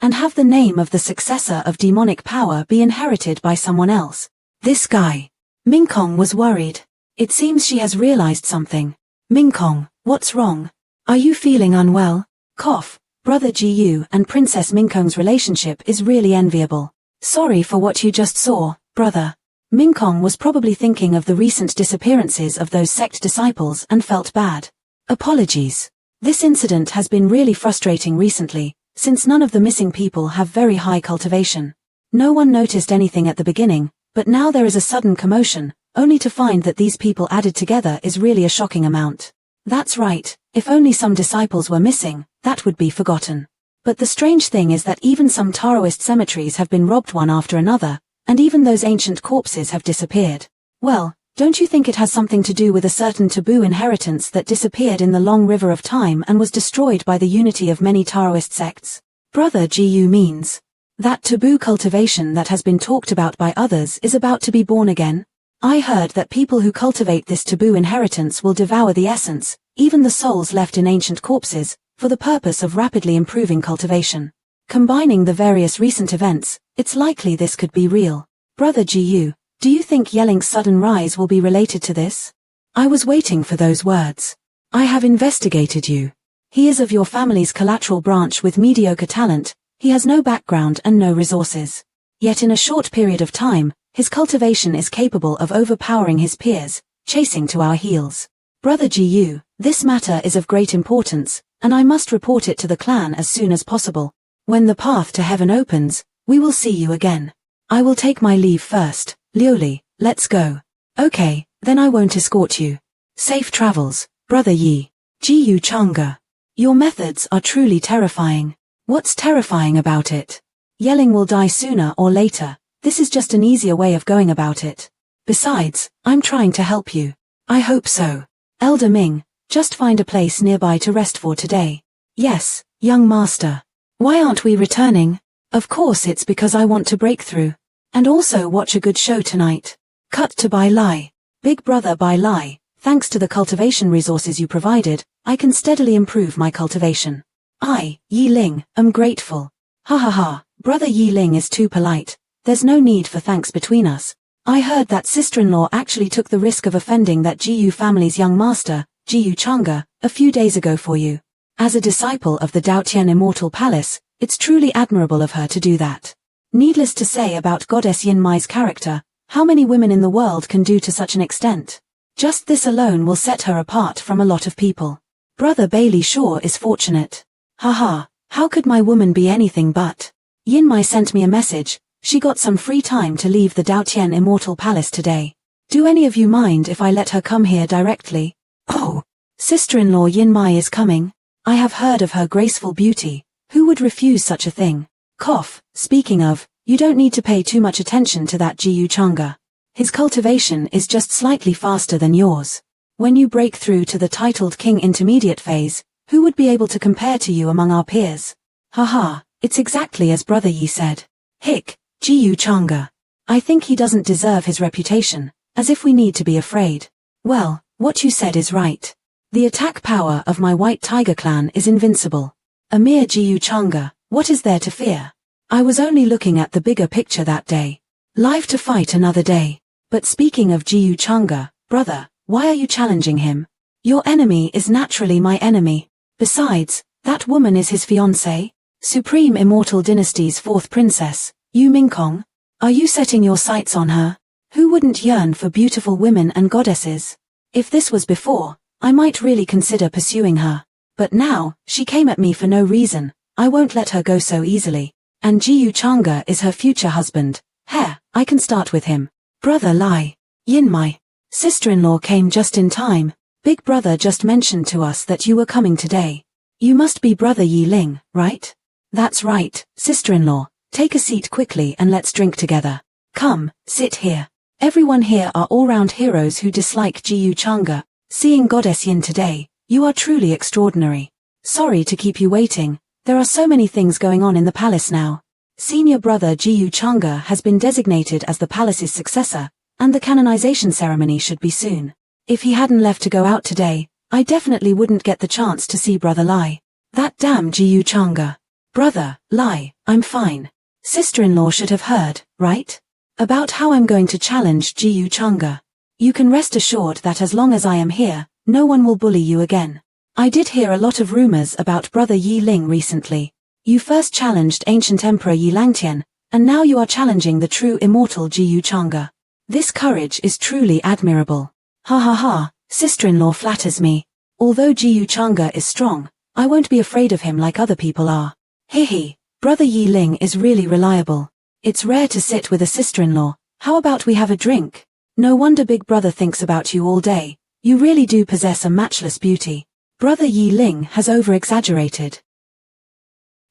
and have the name of the successor of demonic power be inherited by someone else. This guy. Minkong was worried. It seems she has realized something. Minkong, what's wrong? Are you feeling unwell? Cough. Brother Jiyu and Princess Minkong's relationship is really enviable. Sorry for what you just saw, brother. Minkong was probably thinking of the recent disappearances of those sect disciples and felt bad. Apologies. This incident has been really frustrating recently, since none of the missing people have very high cultivation. No one noticed anything at the beginning, but now there is a sudden commotion, only to find that these people added together is really a shocking amount. That's right, if only some disciples were missing, that would be forgotten. But the strange thing is that even some Taoist cemeteries have been robbed one after another, and even those ancient corpses have disappeared. Well, don't you think it has something to do with a certain taboo inheritance that disappeared in the long river of time and was destroyed by the unity of many Taoist sects? Brother Jiyu means that taboo cultivation that has been talked about by others is about to be born again. I heard that people who cultivate this taboo inheritance will devour the essence, even the souls left in ancient corpses, for the purpose of rapidly improving cultivation. Combining the various recent events, it's likely this could be real. Brother Jiyu, do you think Yelling's sudden rise will be related to this? I was waiting for those words. I have investigated you. He is of your family's collateral branch with mediocre talent, he has no background and no resources. Yet in a short period of time, his cultivation is capable of overpowering his peers, chasing to our heels. Brother Jiyu, this matter is of great importance, and I must report it to the clan as soon as possible. When the path to heaven opens, we will see you again. I will take my leave first. Liuli, let's go. Okay, then I won't escort you. Safe travels, Brother Yi. Jiyu Changa. Your methods are truly terrifying. What's terrifying about it? Yelling will die sooner or later. This is just an easier way of going about it. Besides, I'm trying to help you. I hope so. Elder Ming, just find a place nearby to rest for today. Yes, young master. Why aren't we returning? Of course it's because I want to break through. And also watch a good show tonight. Cut to Bai Lie. Big brother Bai Lie, thanks to the cultivation resources you provided, I can steadily improve my cultivation. I, Yi Ling, am grateful. Ha ha ha, brother Yi Ling is too polite. There's no need for thanks between us. I heard that sister-in-law actually took the risk of offending that Jiyu family's young master, Jiyu Changa, a few days ago for you. As a disciple of the Daotian Immortal Palace, it's truly admirable of her to do that. Needless to say about Goddess Yin Mai's character, how many women in the world can do to such an extent? Just this alone will set her apart from a lot of people. Brother Bai Lie sure is fortunate. Haha, how could my woman be anything but? Yin Mai sent me a message, she got some free time to leave the Daotian Immortal Palace today. Do any of you mind if I let her come here directly? Oh, sister-in-law Yin Mai is coming. I have heard of her graceful beauty. Who would refuse such a thing? Cough, speaking of, you don't need to pay too much attention to that Jiyu Changa. His cultivation is just slightly faster than yours. When you break through to the titled king intermediate phase, who would be able to compare to you among our peers? Haha, it's exactly as Brother Yi said. Hick, Jiyu Changa. I think he doesn't deserve his reputation, as if we need to be afraid. Well, what you said is right. The attack power of my White Tiger clan is invincible. A mere Jiyu Changa, what is there to fear? I was only looking at the bigger picture that day. Live to fight another day. But speaking of Jiyu Changa, brother, why are you challenging him? Your enemy is naturally my enemy. Besides, that woman is his fiancée, Supreme Immortal Dynasty's fourth princess, Yu Minkong. Are you setting your sights on her? Who wouldn't yearn for beautiful women and goddesses? If this was before, I might really consider pursuing her. But now, she came at me for no reason. I won't let her go so easily. And Jiyu Changa is her future husband. Heh, I can start with him. Brother Lai. Yin Mai. Sister-in-law came just in time. Big brother just mentioned to us that you were coming today. You must be Brother Yi Ling, right? That's right, sister-in-law. Take a seat quickly and let's drink together. Come, sit here. Everyone here are all-round heroes who dislike Jiyu Changa. Seeing Goddess Yin today, you are truly extraordinary. Sorry to keep you waiting, there are so many things going on in the palace now. Senior brother Jiyu Changa has been designated as the palace's successor, and the canonization ceremony should be soon. If he hadn't left to go out today, I definitely wouldn't get the chance to see Brother Lie. That damn Jiyu Changa. Brother Lie, I'm fine. Sister-in-law should have heard, right? About how I'm going to challenge Jiyu Changa. You can rest assured that as long as I am here, no one will bully you again. I did hear a lot of rumors about Brother Yi Ling recently. You first challenged ancient Emperor Yi Langtian, and now you are challenging the true immortal Jiyu Changa. This courage is truly admirable. Ha ha ha, sister-in-law flatters me. Although Jiyu Changa is strong, I won't be afraid of him like other people are. Hehe, Brother Yi Ling is really reliable. It's rare to sit with a sister-in-law. How about we have a drink? No wonder Big Brother thinks about you all day. You really do possess a matchless beauty. Brother Yi Ling has over-exaggerated.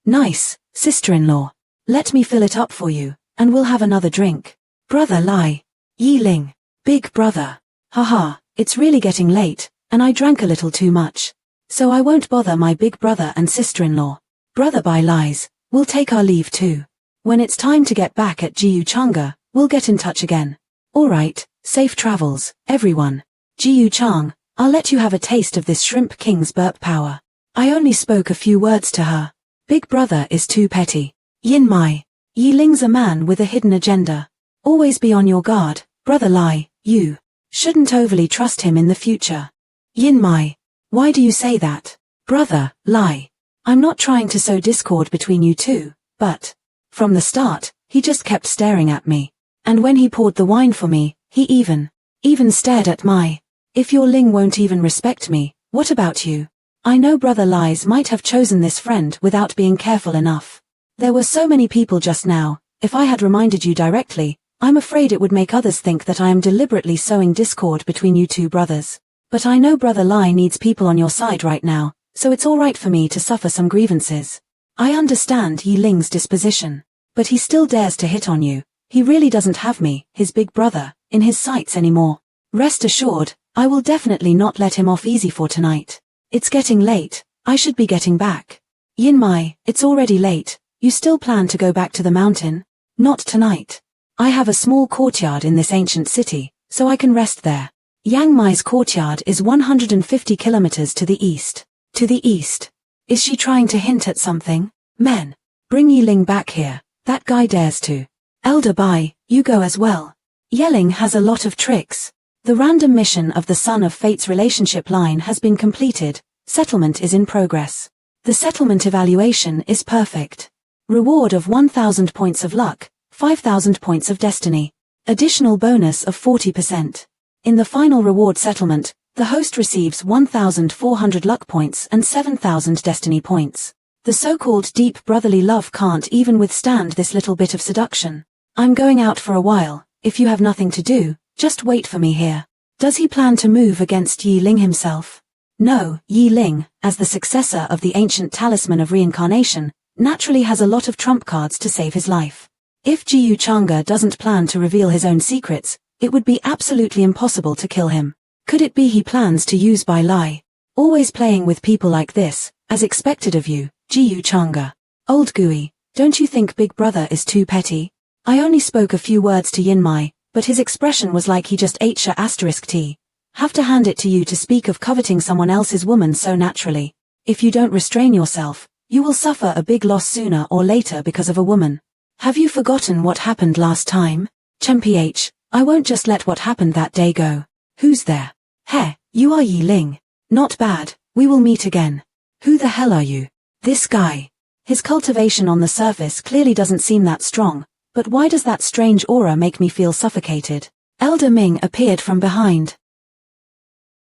Nice, sister-in-law. Let me fill it up for you, and we'll have another drink. Brother Lie. Yi Ling. Big brother. Haha, it's really getting late, and I drank a little too much. So I won't bother my big brother and sister-in-law. Brother Bai Lies, we'll take our leave too. When it's time to get back at Jiyu Changa, we'll get in touch again. Alright, safe travels, everyone. Jiyu Chang, I'll let you have a taste of this Shrimp King's burp power. I only spoke a few words to her. Big brother is too petty. Yin Mai. Yi Ling's a man with a hidden agenda. Always be on your guard, Brother Lie, you shouldn't overly trust him in the future. Yin Mai. Why do you say that? Brother Lie. I'm not trying to sow discord between you two, but from the start, he just kept staring at me. And when he poured the wine for me, he even stared at my. If your Ling won't even respect me, what about you? I know Brother Lies might have chosen this friend without being careful enough. There were so many people just now, if I had reminded you directly, I'm afraid it would make others think that I am deliberately sowing discord between you two brothers. But I know Brother Lie needs people on your side right now, so it's alright for me to suffer some grievances. I understand Yi Ling's disposition, but he still dares to hit on you. He really doesn't have me, his big brother, in his sights anymore. Rest assured, I will definitely not let him off easy for tonight. It's getting late, I should be getting back. Yin Mai, it's already late, you still plan to go back to the mountain? Not tonight. I have a small courtyard in this ancient city, so I can rest there. Yang Mai's courtyard is 150 kilometers to the east. To the east. Is she trying to hint at something? Men. Bring Yi Ling back here, that guy dares to. Elder Bai, you go as well. Yelling has a lot of tricks. The random mission of the Son of Fate's relationship line has been completed, settlement is in progress. The settlement evaluation is perfect. Reward of 1,000 points of luck, 5,000 points of destiny. Additional bonus of 40%. In the final reward settlement, the host receives 1,400 luck points and 7,000 destiny points. The so-called deep brotherly love can't even withstand this little bit of seduction. I'm going out for a while, if you have nothing to do, just wait for me here. Does he plan to move against Yi Ling himself? No, Yi Ling, as the successor of the ancient talisman of reincarnation, naturally has a lot of trump cards to save his life. If Jiyu Changa doesn't plan to reveal his own secrets, it would be absolutely impossible to kill him. Could it be he plans to use Bai Lie? Always playing with people like this, as expected of you, Jiyu Changa. Old Gui, don't you think Big Brother is too petty? I only spoke a few words to Yin Mai, but his expression was like he just ate *T. Have to hand it to you to speak of coveting someone else's woman so naturally. If you don't restrain yourself, you will suffer a big loss sooner or later because of a woman. Have you forgotten what happened last time? Chemph, I won't just let what happened that day go. Who's there? Heh, you are Yi Ling. Not bad, we will meet again. Who the hell are you? This guy. His cultivation on the surface clearly doesn't seem that strong, but why does that strange aura make me feel suffocated? Elder Ming appeared from behind.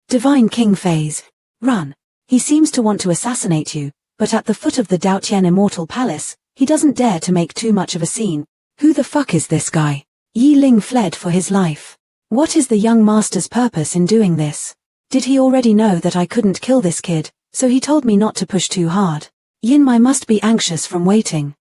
Divine King phase. Run. He seems to want to assassinate you, but at the foot of the Daotian Immortal Palace, he doesn't dare to make too much of a scene. Who the fuck is this guy? Yi Ling fled for his life. What is the young master's purpose in doing this? Did he already know that I couldn't kill this kid, so he told me not to push too hard? Yin Mai must be anxious from waiting.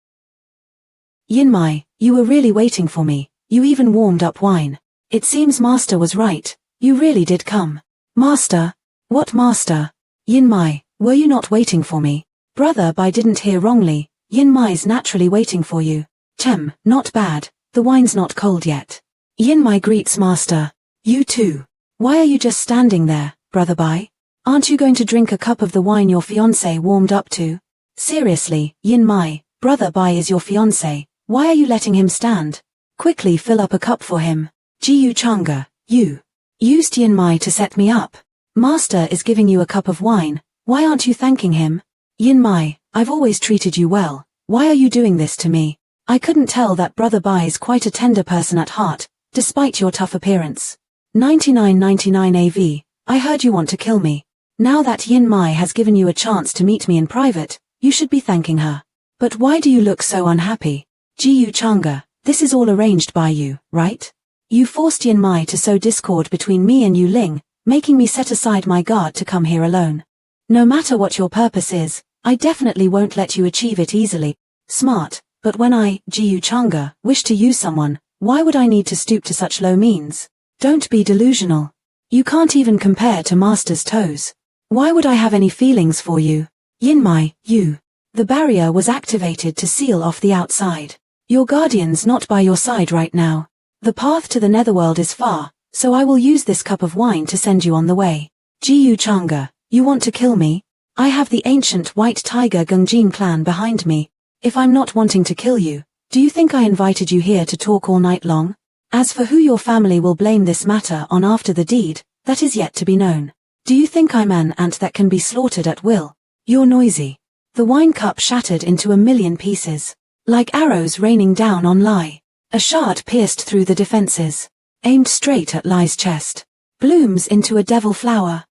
Yin Mai, you were really waiting for me, you even warmed up wine. It seems Master was right, you really did come. Master? What Master? Yin Mai, Were you not waiting for me? Brother Bai didn't hear wrongly. Yin Mai's naturally waiting for you. Chem, not bad. The wine's not cold yet. Yin Mai greets master. You too. Why are you just standing there, Brother Bai? Aren't you going to drink a cup of the wine your fiancé warmed up to? Seriously, Yin Mai, Brother Bai is your fiancé. Why are you letting him stand? Quickly fill up a cup for him. Jiyu Changa, you used Yin Mai to set me up. Master is giving you a cup of wine. Why aren't you thanking him? Yin Mai, I've always treated you well. Why are you doing this to me? I couldn't tell that Brother Bai is quite a tender person at heart, despite your tough appearance. 9999 AV, I heard you want to kill me. Now that Yin Mai has given you a chance to meet me in private, you should be thanking her. But why do you look so unhappy? Jiyu Changa, this is all arranged by you, right? You forced Yin Mai to sow discord between me and Yu Ling, making me set aside my guard to come here alone. No matter what your purpose is, I definitely won't let you achieve it easily. Smart, but when I, Jiyu Changa, wish to use someone, why would I need to stoop to such low means? Don't be delusional. You can't even compare to Master's toes. Why would I have any feelings for you? Yin Mai, you. The barrier was activated to seal off the outside. Your guardian's not by your side right now. The path to the netherworld is far, so I will use this cup of wine to send you on the way. Jiyu Changa, you want to kill me? I have the ancient white tiger Gungjin clan behind me. If I'm not wanting to kill you, do you think I invited you here to talk all night long? As for who your family will blame this matter on after the deed, that is yet to be known. Do you think I'm an ant that can be slaughtered at will? You're noisy. The wine cup shattered into a million pieces. Like arrows raining down on Lai. A shard pierced through the defenses. Aimed straight at Lai's chest. Blooms into a devil flower.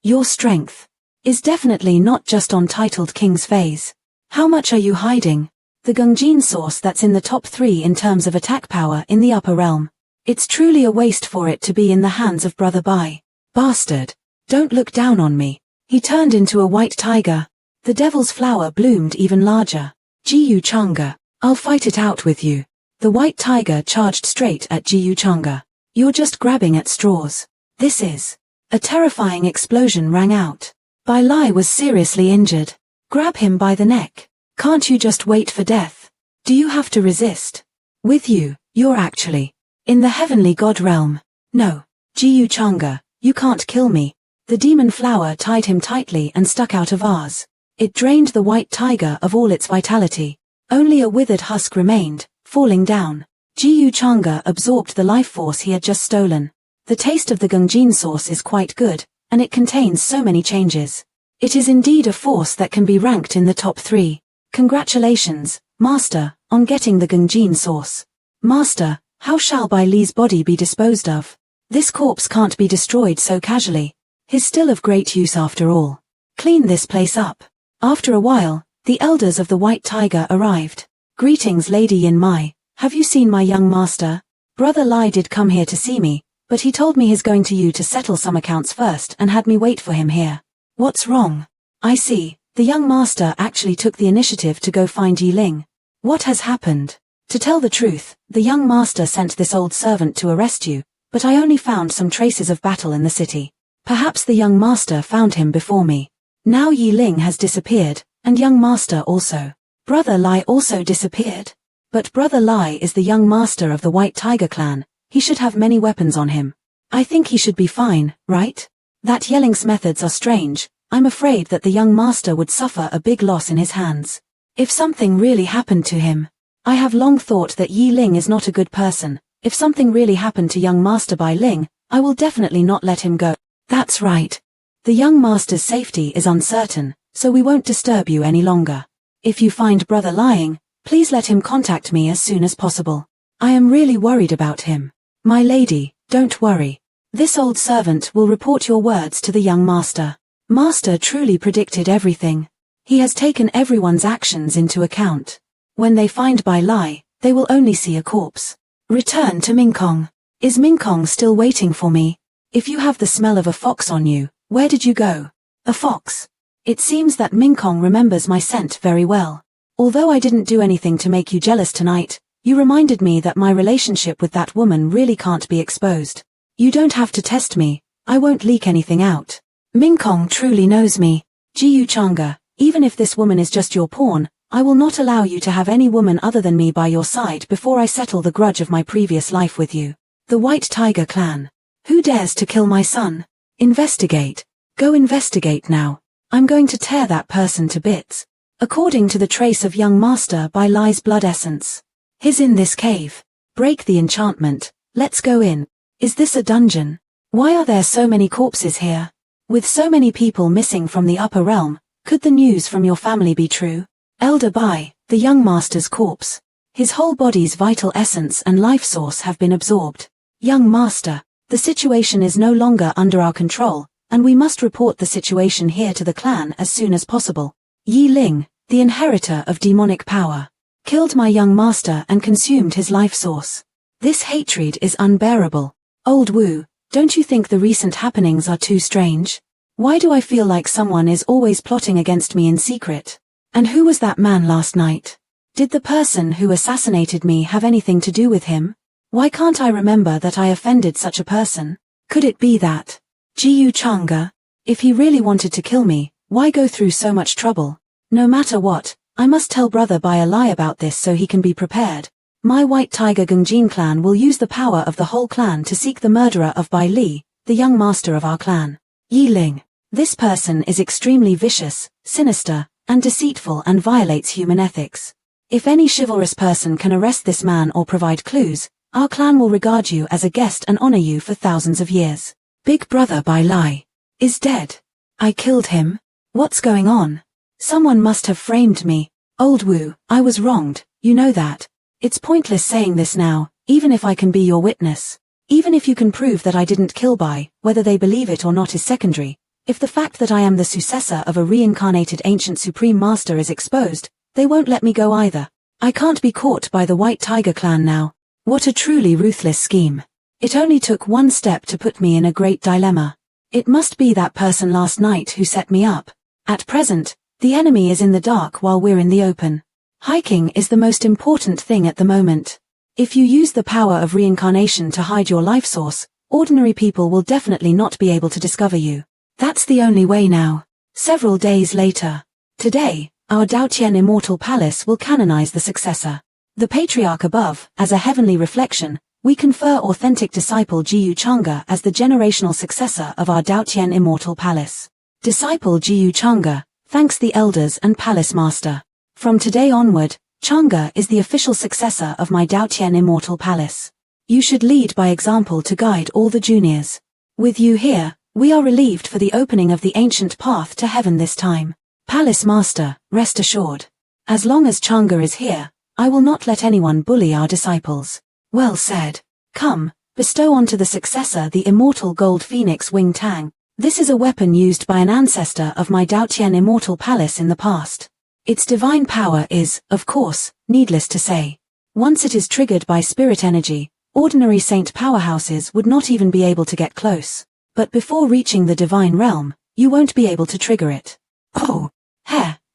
Your strength is definitely not just on titled king's phase. How much are you hiding? The Gungjin source that's in the top 3 in terms of attack power in the upper realm. It's truly a waste for it to be in the hands of Brother Bai. Bastard. Don't look down on me. He turned into a white tiger. The devil's flower bloomed even larger. Jiyu Changa, I'll fight it out with you. The white tiger charged straight at Jiyu Changa. You're just grabbing at straws. This is. A terrifying explosion rang out. Bai Lie was seriously injured. Grab him by the neck. Can't you just wait for death? Do you have to resist? With you, you're actually in the heavenly god realm. No, Jiyu Changa, you can't kill me. The demon flower tied him tightly and stuck out a vase. It drained the white tiger of all its vitality. Only a withered husk remained, falling down. Jiyu Changa absorbed the life force he had just stolen. The taste of the Gungjin sauce is quite good, and it contains so many changes. It is indeed a force that can be ranked in the top 3. Congratulations, Master, on getting the Gungjin sauce. Master, how shall Bai Lie's body be disposed of? This corpse can't be destroyed so casually. He's still of great use after all. Clean this place up. After a while, the elders of the White Tiger arrived. Greetings Lady Yin Mai, have you seen my young master? Brother Lai did come here to see me, but he told me he's going to you to settle some accounts first and had me wait for him here. What's wrong? I see, the young master actually took the initiative to go find Yi Ling. What has happened? To tell the truth, the young master sent this old servant to arrest you, but I only found some traces of battle in the city. Perhaps the young master found him before me. Now Yi Ling has disappeared, and young master also. Brother Lai also disappeared. But Brother Lai is the young master of the White Tiger clan. He should have many weapons on him. I think he should be fine, right? That Yelling's methods are strange. I'm afraid that the young master would suffer a big loss in his hands. If something really happened to him. I have long thought that Yi Ling is not a good person. If something really happened to young master Bai Ling, I will definitely not let him go. That's right. The young master's safety is uncertain, so we won't disturb you any longer. If you find brother lying, please let him contact me as soon as possible. I am really worried about him. My lady, don't worry. This old servant will report your words to the young master. Master truly predicted everything. He has taken everyone's actions into account. When they find Bai Lie, they will only see a corpse. Return to Mingkong. Is Mingkong still waiting for me? If you have the smell of a fox on you, where did you go? A fox. It seems that Mingkong remembers my scent very well. Although I didn't do anything to make you jealous tonight, you reminded me that my relationship with that woman really can't be exposed. You don't have to test me, I won't leak anything out. Mingkong truly knows me. Jiyu Changa, even if this woman is just your pawn, I will not allow you to have any woman other than me by your side before I settle the grudge of my previous life with you. The White Tiger Clan. Who dares to kill my son? Investigate. Go investigate now. I'm going to tear that person to bits. According to the trace of young master Bai Lie's blood essence. He's in this cave. Break the enchantment. Let's go in. Is this a dungeon? Why are there so many corpses here? With so many people missing from the upper realm, could the news from your family be true? Elder Bai, the young master's corpse. His whole body's vital essence and life source have been absorbed. Young master, the situation is no longer under our control, and we must report the situation here to the clan as soon as possible. Yi Ling, the inheritor of demonic power, killed my young master and consumed his life source. This hatred is unbearable. Old Wu, don't you think the recent happenings are too strange? Why do I feel like someone is always plotting against me in secret? And who was that man last night? Did the person who assassinated me have anything to do with him? Why can't I remember that I offended such a person? Could it be that Jiyu Changa? If he really wanted to kill me, why go through so much trouble? No matter what, I must tell brother Bai Lie about this so he can be prepared. My White Tiger Gungjin clan will use the power of the whole clan to seek the murderer of Bai Lie, the young master of our clan. Yi Ling. This person is extremely vicious, sinister, and deceitful and violates human ethics. If any chivalrous person can arrest this man or provide clues, our clan will regard you as a guest and honor you for thousands of years. Big brother Bai Lie is dead. I killed him. What's going on? Someone must have framed me. Old Wu, I was wronged, you know that. It's pointless saying this now, even if I can be your witness. Even if you can prove that I didn't kill Bai, whether they believe it or not is secondary. If the fact that I am the successor of a reincarnated ancient supreme master is exposed, they won't let me go either. I can't be caught by the White Tiger clan now. What a truly ruthless scheme. It only took one step to put me in a great dilemma. It must be that person last night who set me up. At present, the enemy is in the dark while we're in the open. Hiking is the most important thing at the moment. If you use the power of reincarnation to hide your life source, ordinary people will definitely not be able to discover you. That's the only way now. Several days later. Today, our Daotian Immortal Palace will canonize the successor. The patriarch above, as a heavenly reflection, we confer authentic disciple Jiyu Changa as the generational successor of our Daotian Immortal Palace. Disciple Jiyu Changa, thanks the elders and palace master. From today onward, Changa is the official successor of my Daotian Immortal Palace. You should lead by example to guide all the juniors. With you here, we are relieved for the opening of the ancient path to heaven this time. Palace Master, rest assured. As long as Changa is here, I will not let anyone bully our disciples. Well said. Come, bestow onto the successor the immortal gold phoenix wing tang. This is a weapon used by an ancestor of my Daotian Immortal Palace in the past. Its divine power is, of course, needless to say. Once it is triggered by spirit energy, ordinary saint powerhouses would not even be able to get close. But before reaching the divine realm, you won't be able to trigger it. Oh,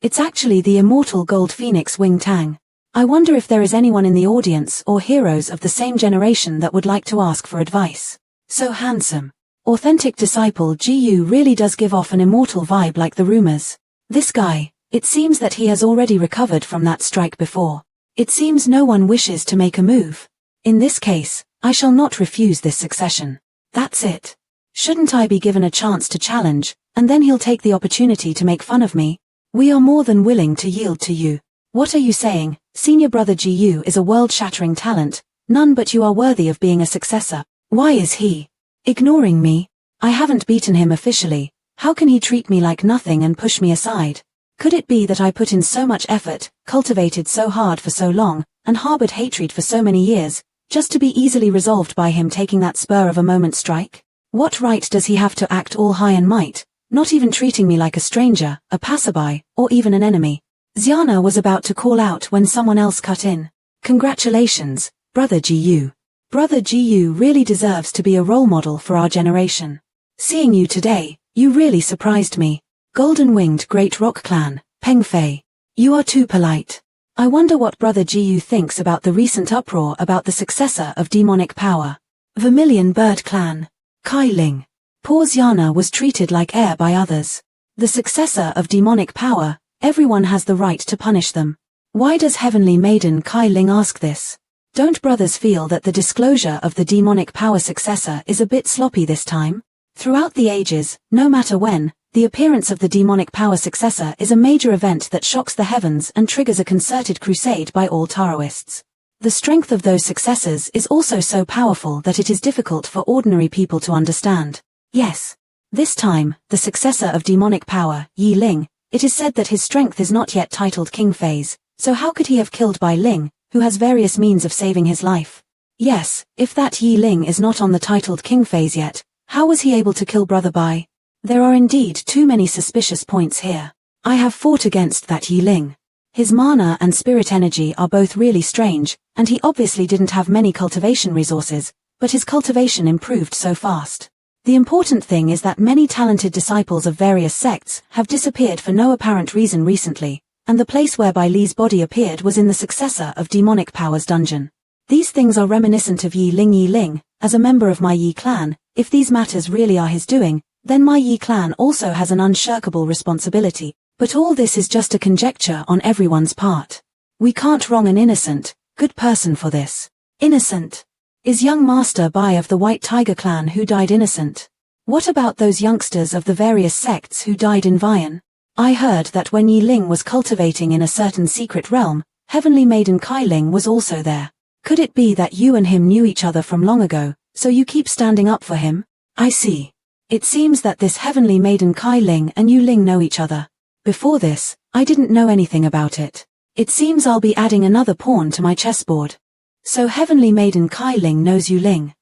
it's actually the immortal gold phoenix wing tang. I wonder if there is anyone in the audience or heroes of the same generation that would like to ask for advice. So handsome. Authentic disciple Jiyu really does give off an immortal vibe like the rumors. This guy, it seems that he has already recovered from that strike before. It seems no one wishes to make a move. In this case, I shall not refuse this succession. That's it. Shouldn't I be given a chance to challenge, and then he'll take the opportunity to make fun of me? We are more than willing to yield to you. What are you saying? Senior brother Jiyu is a world-shattering talent, none but you are worthy of being a successor. Why is he ignoring me? I haven't beaten him officially. How can he treat me like nothing and push me aside? Could it be that I put in so much effort, cultivated so hard for so long, and harbored hatred for so many years, just to be easily resolved by him taking that spur of a moment strike? What right does he have to act all high and might, not even treating me like a stranger, a passerby, or even an enemy? Xiana was about to call out when someone else cut in. Congratulations, Brother Jiyu. Brother Jiyu really deserves to be a role model for our generation. Seeing you today, you really surprised me. Golden-winged Great Rock Clan, Peng Fei. You are too polite. I wonder what Brother Jiyu thinks about the recent uproar about the successor of demonic power. Vermilion Bird Clan, Kai Ling. Poor Xiana was treated like air by others. The successor of demonic power, everyone has the right to punish them. Why does Heavenly Maiden Kai Ling ask this? Don't brothers feel that the disclosure of the demonic power successor is a bit sloppy this time? Throughout the ages, no matter when, the appearance of the demonic power successor is a major event that shocks the heavens and triggers a concerted crusade by all Taoists. The strength of those successors is also so powerful that it is difficult for ordinary people to understand. Yes. This time, the successor of demonic power, Yi Ling, it is said that his strength is not yet titled King Phase, so how could he have killed Bai Ling, who has various means of saving his life? Yes, if that Yi Ling is not on the titled King Phase yet, how was he able to kill Brother Bai? There are indeed too many suspicious points here. I have fought against that Yi Ling. His mana and spirit energy are both really strange, and he obviously didn't have many cultivation resources, but his cultivation improved so fast. The important thing is that many talented disciples of various sects have disappeared for no apparent reason recently, and the place where Bai Lie's body appeared was in the successor of demonic power's dungeon. These things are reminiscent of Yi Ling. As a member of my Yi clan, if these matters really are his doing, then my Yi clan also has an unshirkable responsibility, but all this is just a conjecture on everyone's part. We can't wrong an innocent, good person for this. Innocent? Is young Master Bai of the White Tiger clan who died innocent? What about those youngsters of the various sects who died in Vian? I heard that when Yi Ling was cultivating in a certain secret realm, Heavenly Maiden Kai Ling was also there. Could it be that you and him knew each other from long ago, so you keep standing up for him? I see. It seems that this Heavenly Maiden Kai Ling and Yu Ling know each other. Before this, I didn't know anything about it. It seems I'll be adding another pawn to my chessboard. So Heavenly Maiden Kai Ling knows Yu Ling.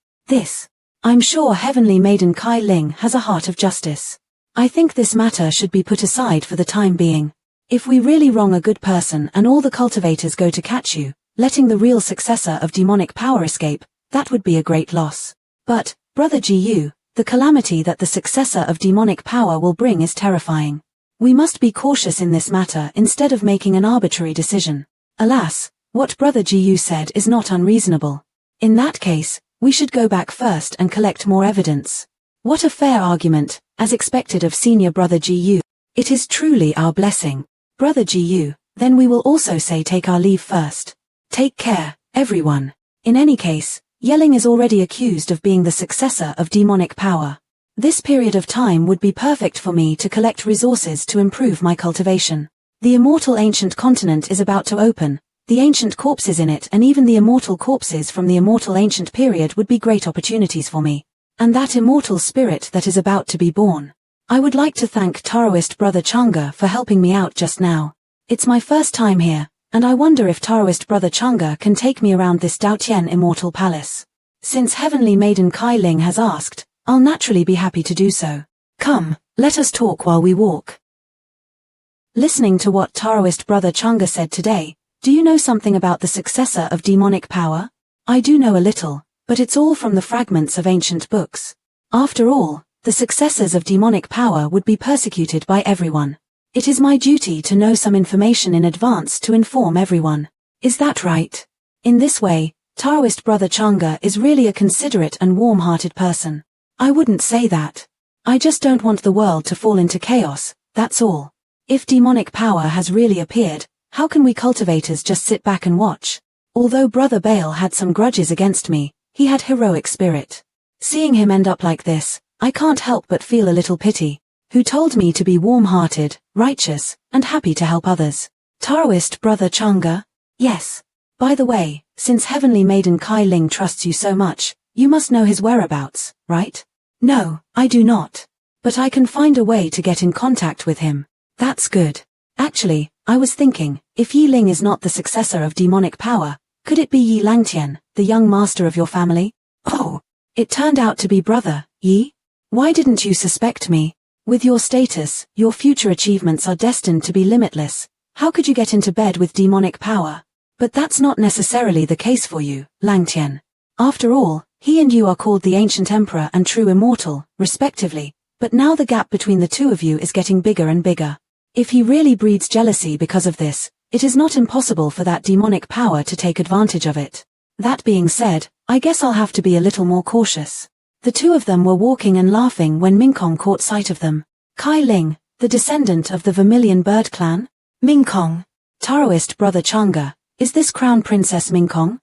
I'm sure Heavenly Maiden Kai Ling has a heart of justice. I think this matter should be put aside for the time being. If we really wrong a good person and all the cultivators go to catch you, letting the real successor of demonic power escape, that would be a great loss. But, Brother Gu, the calamity that the successor of demonic power will bring is terrifying. We must be cautious in this matter instead of making an arbitrary decision. Alas, what Brother Gu said is not unreasonable. In that case, we should go back first and collect more evidence. What a fair argument, as expected of senior Brother Gu. It is truly our blessing. Brother Gu, then we will also say take our leave first. Take care, everyone. In any case, Yeling is already accused of being the successor of demonic power. This period of time would be perfect for me to collect resources to improve my cultivation. The immortal ancient continent is about to open. The ancient corpses in it and even the immortal corpses from the immortal ancient period would be great opportunities for me. And that immortal spirit that is about to be born. I would like to thank Taoist Brother Changa for helping me out just now. It's my first time here, and I wonder if Taoist Brother Changa can take me around this Daotian Immortal Palace. Since Heavenly Maiden Kai Ling has asked, I'll naturally be happy to do so. Come, let us talk while we walk. Listening to what Taoist Brother Changa said today, do you know something about the successor of demonic power? I do know a little, but it's all from the fragments of ancient books. After all, the successors of demonic power would be persecuted by everyone. It is my duty to know some information in advance to inform everyone. Is that right? In this way, Taoist Brother Changa is really a considerate and warm-hearted person. I wouldn't say that. I just don't want the world to fall into chaos, that's all. If demonic power has really appeared, how can we cultivators just sit back and watch? Although Brother Bale had some grudges against me, he had heroic spirit. Seeing him end up like this, I can't help but feel a little pity. Who told me to be warm-hearted, righteous, and happy to help others? Taoist Brother Changa? Yes. By the way, since Heavenly Maiden Kai Ling trusts you so much, you must know his whereabouts, right? No, I do not. But I can find a way to get in contact with him. That's good. Actually, I was thinking, if Yi Ling is not the successor of demonic power, could it be Yi Langtian, the young master of your family? Oh, it turned out to be Brother Yi? Why didn't you suspect me? With your status, your future achievements are destined to be limitless. How could you get into bed with demonic power? But that's not necessarily the case for you, Langtian. After all, he and you are called the Ancient Emperor and True Immortal, respectively, but now the gap between the two of you is getting bigger and bigger. If he really breeds jealousy because of this, it is not impossible for that demonic power to take advantage of it. That being said, I guess I'll have to be a little more cautious. The two of them were walking and laughing when Minkong caught sight of them. Kai Ling, the descendant of the Vermilion Bird clan? Minkong. Taoist brother Changa, is this Crown Princess Minkong?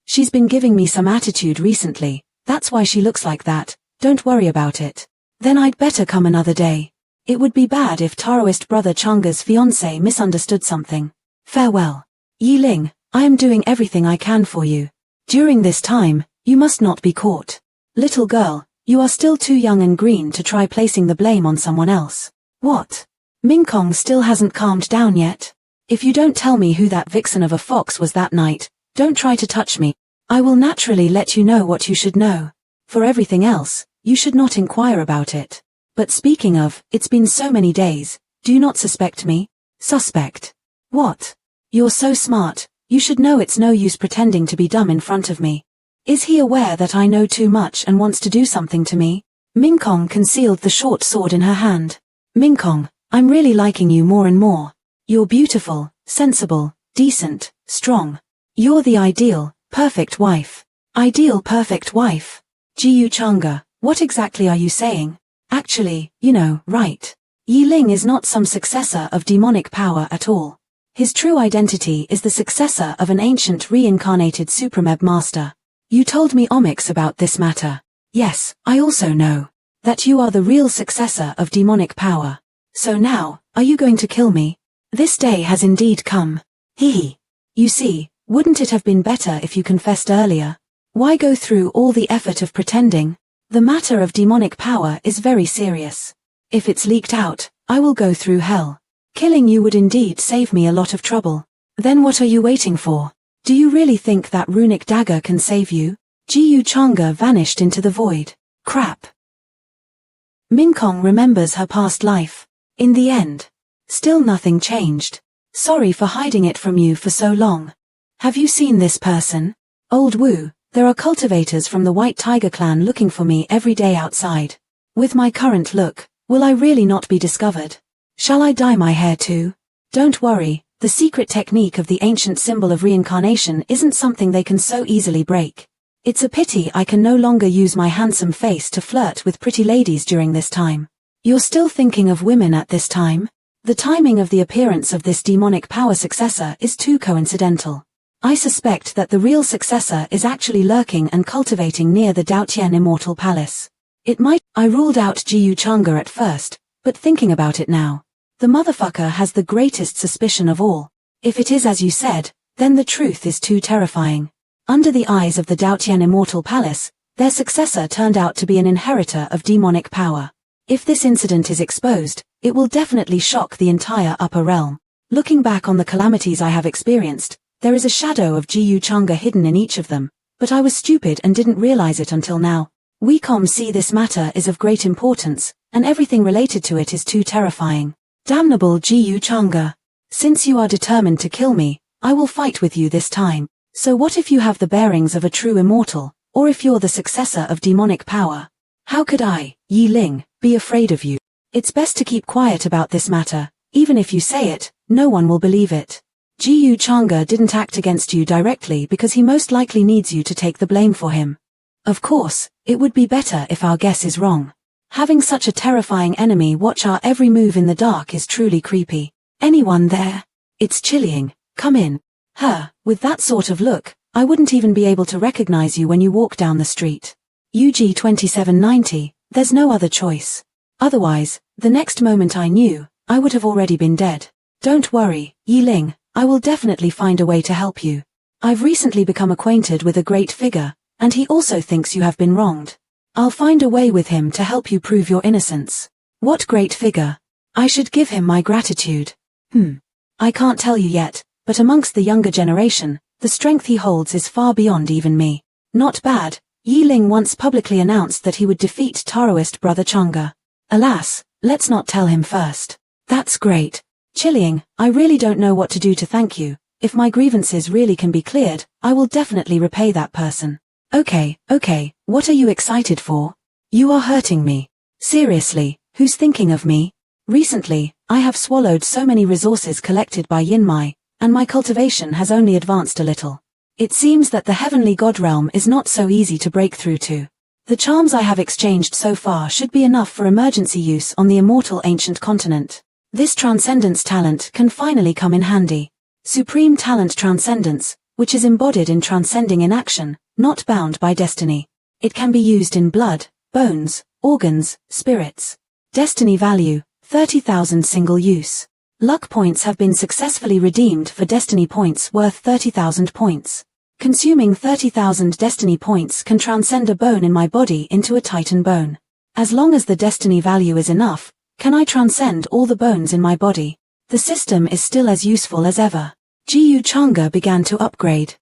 She's been giving me some attitude recently, that's why she looks like that, don't worry about it. Then I'd better come another day. It would be bad if Taoist brother Changa's fiancé misunderstood something. Farewell. Yi Ling, I am doing everything I can for you. During this time, you must not be caught. Little girl, you are still too young and green to try placing the blame on someone else. What? Minkong still hasn't calmed down yet? If you don't tell me who that vixen of a fox was that night, don't try to touch me. I will naturally let you know what you should know. For everything else, you should not inquire about it. But speaking of, it's been so many days, do you not suspect me? Suspect? What? You're so smart, you should know it's no use pretending to be dumb in front of me. Is he aware that I know too much and wants to do something to me? Minkong concealed the short sword in her hand. Minkong, I'm really liking you more and more. You're beautiful, sensible, decent, strong. You're the ideal, perfect wife. Ideal perfect wife. Jiyu Changa, what exactly are you saying? Actually, you know, right. Yi Ling is not some successor of demonic power at all. His true identity is the successor of an ancient reincarnated supremeb master. You told me omics about this matter. Yes, I also know that you are the real successor of demonic power. So now, are you going to kill me? This day has indeed come. Hee. You see, wouldn't it have been better if you confessed earlier? Why go through all the effort of pretending? The matter of demonic power is very serious. If it's leaked out, I will go through hell. Killing you would indeed save me a lot of trouble. Then what are you waiting for? Do you really think that runic dagger can save you? Jiyu Changa vanished into the void. Crap. Minkong remembers her past life. In the end, still nothing changed. Sorry for hiding it from you for so long. Have you seen this person? Old Wu, there are cultivators from the White Tiger clan looking for me every day outside. With my current look, will I really not be discovered? Shall I dye my hair too? Don't worry, the secret technique of the ancient symbol of reincarnation isn't something they can so easily break. It's a pity I can no longer use my handsome face to flirt with pretty ladies during this time. You're still thinking of women at this time? The timing of the appearance of this demonic power successor is too coincidental. I suspect that the real successor is actually lurking and cultivating near the Daotian Immortal Palace. I ruled out Jiyu Changa at first, but thinking about it now, the motherfucker has the greatest suspicion of all. If it is as you said, then the truth is too terrifying. Under the eyes of the Daotian Immortal Palace, their successor turned out to be an inheritor of demonic power. If this incident is exposed, it will definitely shock the entire upper realm. Looking back on the calamities I have experienced, there is a shadow of Jiyu Changa hidden in each of them, but I was stupid and didn't realize it until now. We see this matter is of great importance, and everything related to it is too terrifying. Damnable Jiyu Changa. Since you are determined to kill me, I will fight with you this time. So what if you have the bearings of a true immortal, or if you're the successor of demonic power? How could I, Yi Ling, be afraid of you? It's best to keep quiet about this matter. Even if you say it, no one will believe it. Jiyu Changa didn't act against you directly because he most likely needs you to take the blame for him. Of course, it would be better if our guess is wrong. Having such a terrifying enemy watch our every move in the dark is truly creepy. Anyone there? It's chilling. Come in. With that sort of look, I wouldn't even be able to recognize you when you walk down the street. UG 2790, there's no other choice. Otherwise, the next moment I knew, I would have already been dead. Don't worry, Yi Ling, I will definitely find a way to help you. I've recently become acquainted with a great figure, and he also thinks you have been wronged. I'll find a way with him to help you prove your innocence. What great figure? I should give him my gratitude. I can't tell you yet, but amongst the younger generation, the strength he holds is far beyond even me. Not bad. Yi Ling once publicly announced that he would defeat Taoist brother Changa. Alas, let's not tell him first. That's great. Chilling, I really don't know what to do to thank you. If my grievances really can be cleared, I will definitely repay that person. Okay, what are you excited for? You are hurting me. Seriously, who's thinking of me? Recently, I have swallowed so many resources collected by Yinmai, and my cultivation has only advanced a little. It seems that the heavenly god realm is not so easy to break through to. The charms I have exchanged so far should be enough for emergency use on the immortal ancient continent. This transcendence talent can finally come in handy. Supreme talent transcendence, which is embodied in transcending in action, not bound by destiny. It can be used in blood, bones, organs, spirits. Destiny value, 30,000 single use. Luck points have been successfully redeemed for destiny points worth 30,000 points. Consuming 30,000 destiny points can transcend a bone in my body into a titan bone. As long as the destiny value is enough, can I transcend all the bones in my body? The system is still as useful as ever. Jiyu Changa began to upgrade.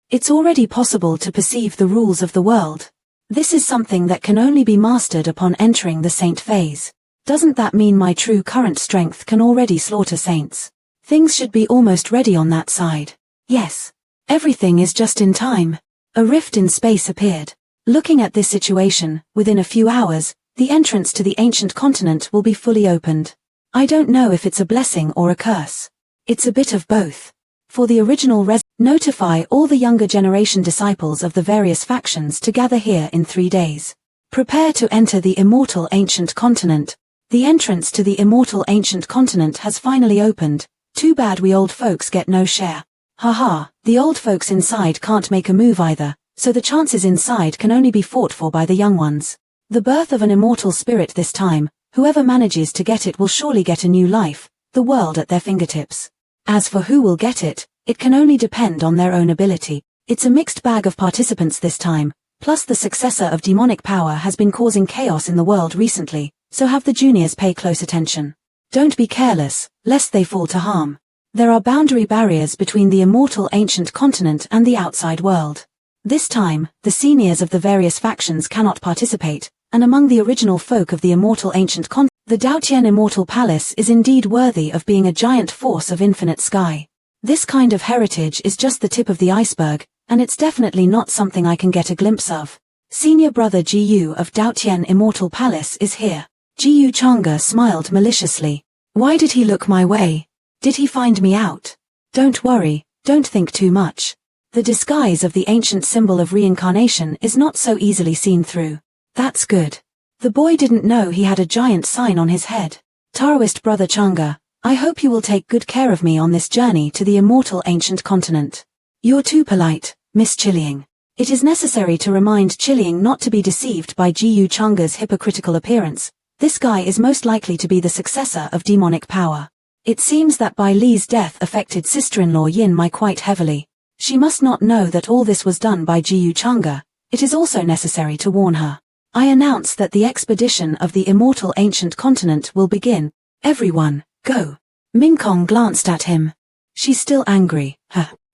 It's already possible to perceive the rules of the world. This is something that can only be mastered upon entering the saint phase. Doesn't that mean my true current strength can already slaughter saints? Things should be almost ready on that side. Yes. Everything is just in time. A rift in space appeared. Looking at this situation, within a few hours, the entrance to the ancient continent will be fully opened. I don't know if it's a blessing or a curse. It's a bit of both. For the original notify all the younger generation disciples of the various factions to gather here in 3 days. Prepare to enter the immortal ancient continent. The entrance to the immortal ancient continent has finally opened. Too bad we old folks get no share. Haha, the old folks inside can't make a move either, so the chances inside can only be fought for by the young ones. The birth of an immortal spirit this time, whoever manages to get it will surely get a new life, the world at their fingertips. As for who will get it can only depend on their own ability. It's a mixed bag of participants this time, plus the successor of demonic power has been causing chaos in the world recently, so have the juniors pay close attention. Don't be careless, lest they fall to harm. There are boundary barriers between the immortal ancient continent and the outside world. This time, the seniors of the various factions cannot participate, and among the original folk of the immortal ancient continent, the Daotian Immortal Palace is indeed worthy of being a giant force of infinite sky. This kind of heritage is just the tip of the iceberg, and it's definitely not something I can get a glimpse of. Senior brother Jiyu of Daotian Immortal Palace is here. Jiyu Changa smiled maliciously. Why did he look my way? Did he find me out? Don't worry, don't think too much. The disguise of the ancient symbol of reincarnation is not so easily seen through. That's good. The boy didn't know he had a giant sign on his head. Taoist brother Changa, I hope you will take good care of me on this journey to the immortal ancient continent. You're too polite, Miss Chilling. It is necessary to remind Chilling not to be deceived by Jiyu Changa's hypocritical appearance. This guy is most likely to be the successor of demonic power. It seems that Bai Lie's death affected sister-in-law Yin Mai quite heavily. She must not know that all this was done by Jiyu Changa. It is also necessary to warn her. I announce that the expedition of the immortal ancient continent will begin. Everyone, go. Minkong glanced at him. She's still angry.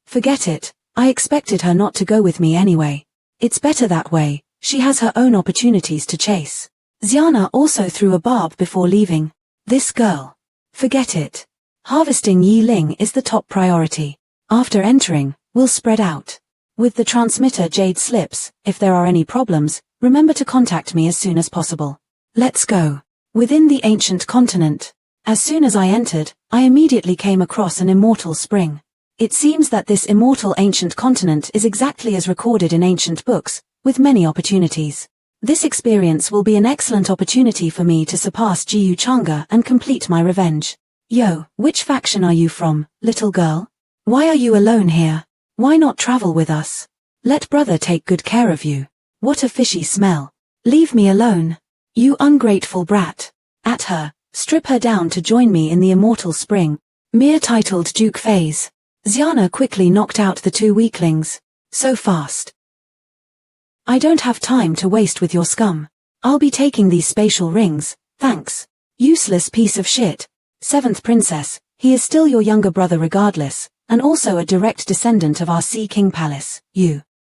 Forget it. I expected her not to go with me anyway. It's better that way. She has her own opportunities to chase. Xiana also threw a barb before leaving. This girl. Forget it. Harvesting Yi Ling is the top priority. After entering, we'll spread out. With the transmitter Jade slips, if there are any problems, remember to contact me as soon as possible. Let's go. Within the ancient continent. As soon as I entered, I immediately came across an immortal spring. It seems that this immortal ancient continent is exactly as recorded in ancient books, with many opportunities. This experience will be an excellent opportunity for me to surpass Jiyu Changa and complete my revenge. Yo, which faction are you from, little girl? Why are you alone here? Why not travel with us? Let brother take good care of you. What a fishy smell. Leave me alone. You ungrateful brat. At her, strip her down to join me in the immortal spring. Mere titled Duke phase. Xiana quickly knocked out the two weaklings. So fast. I don't have time to waste with your scum. I'll be taking these spatial rings, thanks. Useless piece of shit. 7th princess, he is still your younger brother regardless, and also a direct descendant of our Sea King Palace,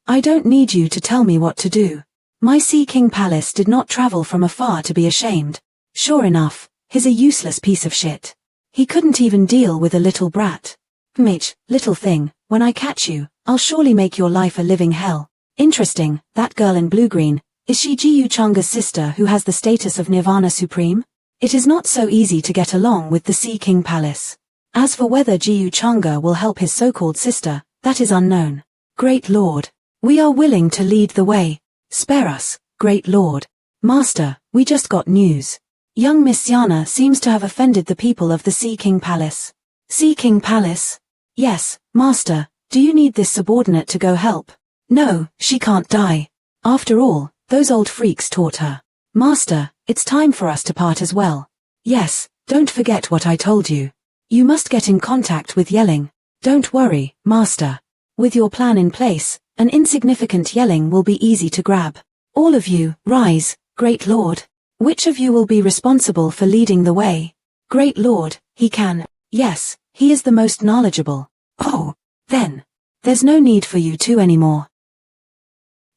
I don't need you to tell me what to do. My Sea King Palace did not travel from afar to be ashamed. Sure enough, he's a useless piece of shit. He couldn't even deal with a little brat. Mitch, little thing, when I catch you, I'll surely make your life a living hell. Interesting, that girl in blue-green, is she Jiyu Changa's sister who has the status of Nirvana Supreme? It is not so easy to get along with the Sea King Palace. As for whether Jiyu Changa will help his so-called sister, that is unknown. Great Lord. We are willing to lead the way. Spare us, great lord. Master, we just got news. Young Miss Yana seems to have offended the people of the Sea King Palace. Sea King Palace? Yes, Master, do you need this subordinate to go help? No, she can't die. After all, those old freaks taught her. Master, it's time for us to part as well. Yes, don't forget what I told you. You must get in contact with Yelling. Don't worry, Master. With your plan in place, an insignificant Yelling will be easy to grab. All of you, rise, great lord. Which of you will be responsible for leading the way? Great lord, he can. Yes, he is the most knowledgeable. Oh, then. There's no need for you two anymore.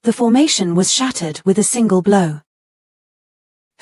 The formation was shattered with a single blow.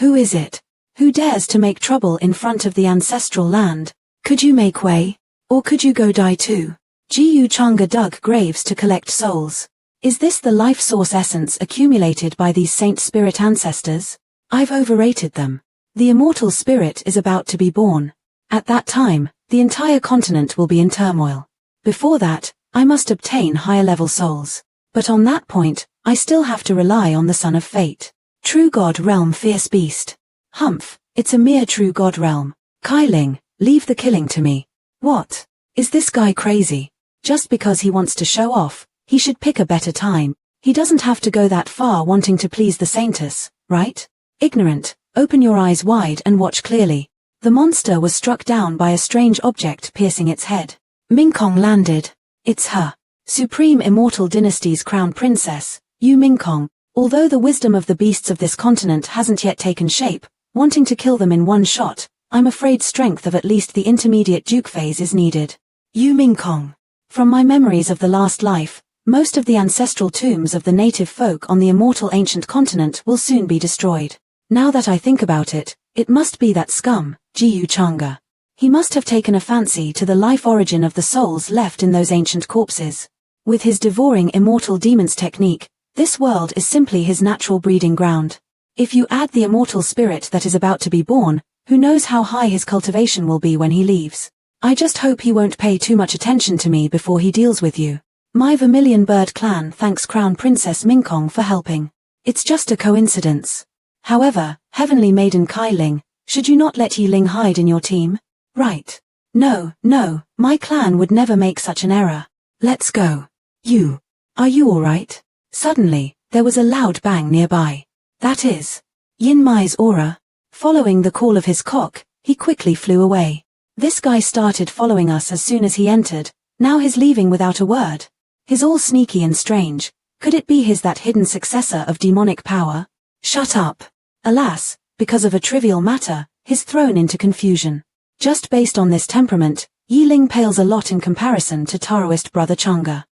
Who is it? Who dares to make trouble in front of the ancestral land? Could you make way? Or could you go die too? Jiyu Changa dug graves to collect souls. Is this the life source essence accumulated by these saint spirit ancestors? I've overrated them. The immortal spirit is about to be born. At that time, the entire continent will be in turmoil. Before that, I must obtain higher level souls. But on that point, I still have to rely on the Son of Fate. True God Realm Fierce Beast. Humph, it's a mere true God Realm. Kailing, leave the killing to me. What? Is this guy crazy? Just because he wants to show off, he should pick a better time. He doesn't have to go that far wanting to please the Saintess, right? Ignorant, open your eyes wide and watch clearly. The monster was struck down by a strange object piercing its head. Mingkong landed. It's her. Supreme Immortal Dynasty's crown princess, Yu Mingkong. Although the wisdom of the beasts of this continent hasn't yet taken shape, wanting to kill them in one shot, I'm afraid strength of at least the intermediate duke phase is needed. Yu Mingkong. From my memories of the last life, most of the ancestral tombs of the native folk on the immortal ancient continent will soon be destroyed. Now that I think about it, it must be that scum, Jiyu Changa. He must have taken a fancy to the life origin of the souls left in those ancient corpses. With his devouring immortal demons technique, this world is simply his natural breeding ground. If you add the immortal spirit that is about to be born, who knows how high his cultivation will be when he leaves. I just hope he won't pay too much attention to me before he deals with you. My Vermilion Bird clan thanks Crown Princess Mingkong for helping. It's just a coincidence. However, Heavenly Maiden Kai Ling, should you not let Yi Ling hide in your team? Right. No, my clan would never make such an error. Let's go. You. Are you alright? Suddenly, there was a loud bang nearby. That is Yin Mai's aura. Following the call of his cock, he quickly flew away. This guy started following us as soon as he entered, now he's leaving without a word. He's all sneaky and strange. Could it be that hidden successor of demonic power? Shut up. Alas, because of a trivial matter, he's thrown into confusion. Just based on this temperament, Yi Ling pales a lot in comparison to Taoist brother Changa.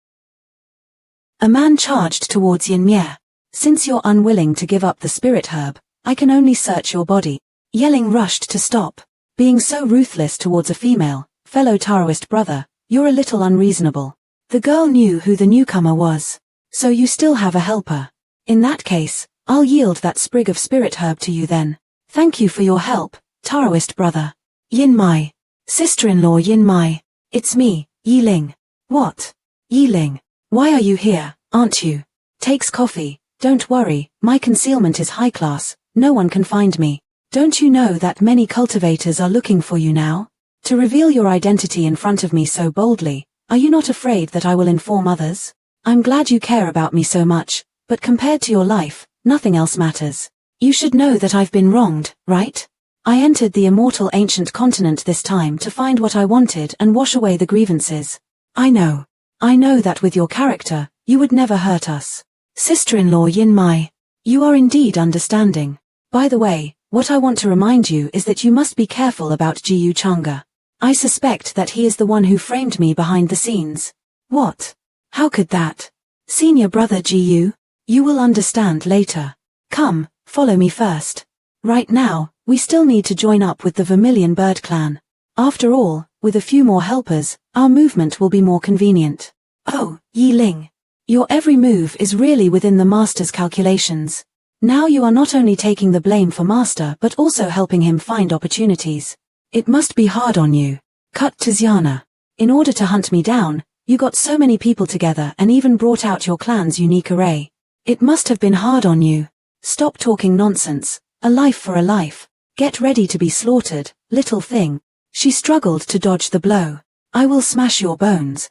A man charged towards Yin Mie. Since you're unwilling to give up the spirit herb, I can only search your body. Yelling rushed to stop. Being so ruthless towards a female, fellow Taoist brother, you're a little unreasonable. The girl knew who the newcomer was. So you still have a helper. In that case, I'll yield that sprig of spirit herb to you then. Thank you for your help, Taoist brother. Yin Mai. Sister-in-law Yin Mai. It's me, Yi Ling. What? Yi Ling. Why are you here, aren't you? Takes coffee. Don't worry, my concealment is high class, no one can find me. Don't you know that many cultivators are looking for you now? To reveal your identity in front of me so boldly, are you not afraid that I will inform others? I'm glad you care about me so much, but compared to your life, nothing else matters. You should know that I've been wronged, right? I entered the immortal ancient continent this time to find what I wanted and wash away the grievances. I know that with your character, you would never hurt us. Sister-in-law Yin Mai. You are indeed understanding. By the way, what I want to remind you is that you must be careful about Jiyu Changa. I suspect that he is the one who framed me behind the scenes. What? How could that? Senior brother Jiyu? You will understand later. Come, follow me first. Right now, we still need to join up with the Vermilion Bird clan. After all, with a few more helpers, our movement will be more convenient. Oh, Yi Ling. Your every move is really within the Master's calculations. Now you are not only taking the blame for Master but also helping him find opportunities. It must be hard on you. Cut to Xiana. In order to hunt me down, you got so many people together and even brought out your clan's unique array. It must have been hard on you. Stop talking nonsense. A life for a life. Get ready to be slaughtered, little thing. She struggled to dodge the blow. I will smash your bones.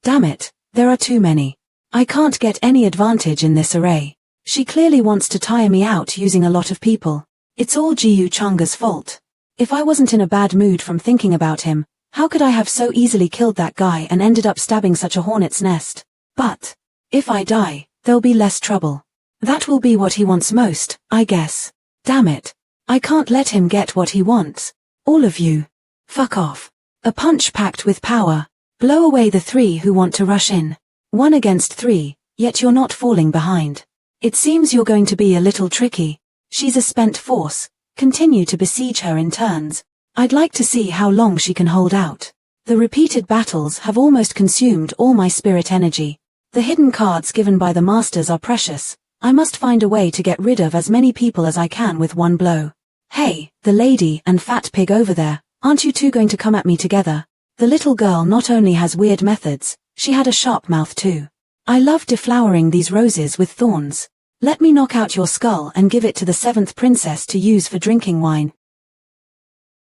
Damn it, there are too many. I can't get any advantage in this array. She clearly wants to tire me out using a lot of people. It's all Jiyu Changa's fault. If I wasn't in a bad mood from thinking about him, how could I have so easily killed that guy and ended up stabbing such a hornet's nest? But if I die, there'll be less trouble. That will be what he wants most, I guess. Damn it. I can't let him get what he wants. All of you. Fuck off. A punch packed with power. Blow away the 3 who want to rush in. 1 against 3, yet you're not falling behind. It seems you're going to be a little tricky. She's a spent force. Continue to besiege her in turns. I'd like to see how long she can hold out. The repeated battles have almost consumed all my spirit energy. The hidden cards given by the masters are precious. I must find a way to get rid of as many people as I can with one blow. Hey, the lady and fat pig over there, aren't you two going to come at me together? The little girl not only has weird methods, she had a sharp mouth too. I love deflowering these roses with thorns. Let me knock out your skull and give it to the 7th princess to use for drinking wine.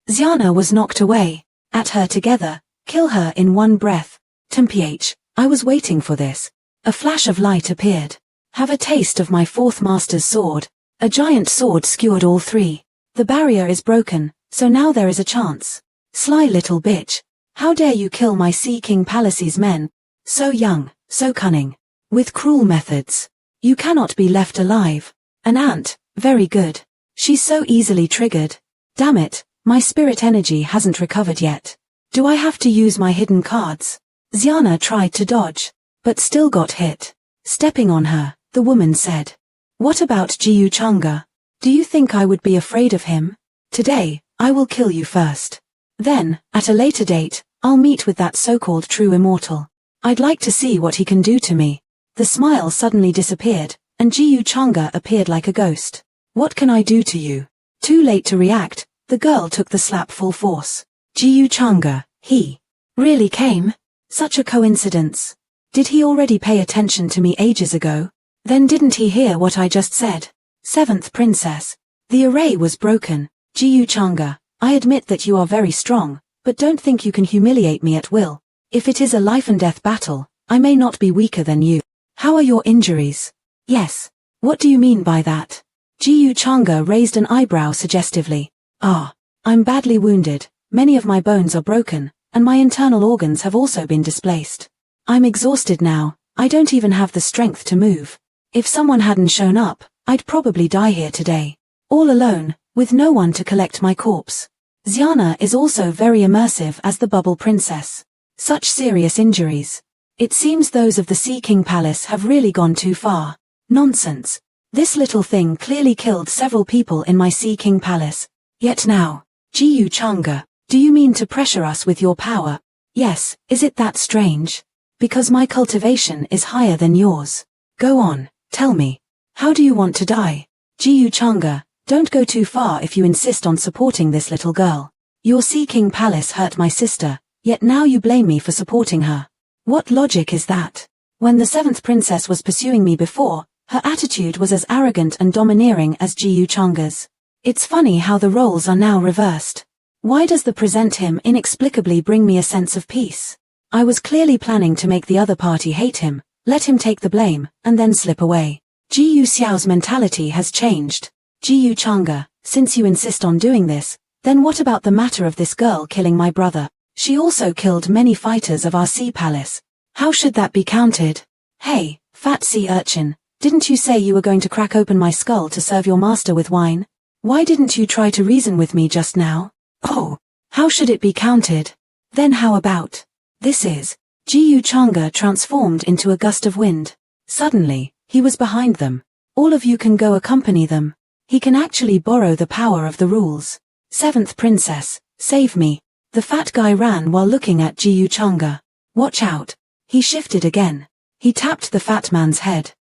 Xiana was knocked away. At her together, kill her in one breath. Temph, I was waiting for this. A flash of light appeared. Have a taste of my 4th master's sword. A giant sword skewered all 3. The barrier is broken, so now there is a chance. Sly little bitch. How dare you kill my Sea King Palace's men? So young, so cunning. With cruel methods. You cannot be left alive. An ant, very good. She's so easily triggered. Damn it, my spirit energy hasn't recovered yet. Do I have to use my hidden cards? Xiana tried to dodge, but still got hit. Stepping on her, the woman said. What about Jiyu Changa? Do you think I would be afraid of him? Today, I will kill you first. Then, at a later date, I'll meet with that so-called true immortal. I'd like to see what he can do to me. The smile suddenly disappeared, and Jiyu Changa appeared like a ghost. What can I do to you? Too late to react, the girl took the slap full force. Jiyu Changa, he really came? Such a coincidence. Did he already pay attention to me ages ago? Then didn't he hear what I just said? 7th princess. The array was broken. Jiyu Changa, I admit that you are very strong, but don't think you can humiliate me at will. If it is a life and death battle, I may not be weaker than you. How are your injuries? Yes. What do you mean by that? Jiyu Changa raised an eyebrow suggestively. I'm badly wounded, many of my bones are broken, and my internal organs have also been displaced. I'm exhausted now, I don't even have the strength to move. If someone hadn't shown up, I'd probably die here today. All alone, with no one to collect my corpse. Xiana is also very immersive as the bubble princess. Such serious injuries. It seems those of the Sea King Palace have really gone too far. Nonsense. This little thing clearly killed several people in my Sea King Palace. Yet now, Jiyu Changa, do you mean to pressure us with your power? Yes, is it that strange? Because my cultivation is higher than yours. Go on, tell me. How do you want to die? Jiyu Changa, don't go too far if you insist on supporting this little girl. Your Sea King Palace hurt my sister, yet now you blame me for supporting her. What logic is that? When the 7th princess was pursuing me before, her attitude was as arrogant and domineering as Jiyu Changa's. It's funny how the roles are now reversed. Why does the present him inexplicably bring me a sense of peace? I was clearly planning to make the other party hate him, let him take the blame, and then slip away. Jiyu Xiao's mentality has changed. Jiyu Changa, since you insist on doing this, then what about the matter of this girl killing my brother? She also killed many fighters of our sea palace. How should that be counted? Hey, fat sea urchin, didn't you say you were going to crack open my skull to serve your master with wine? Why didn't you try to reason with me just now? Oh, how should it be counted? Then how about? This is. Jiyu Changa transformed into a gust of wind. Suddenly, he was behind them. All of you can go accompany them. He can actually borrow the power of the rules. 7th princess, save me. The fat guy ran while looking at Jiyu Changa. Watch out. He shifted again. He tapped the fat man's head.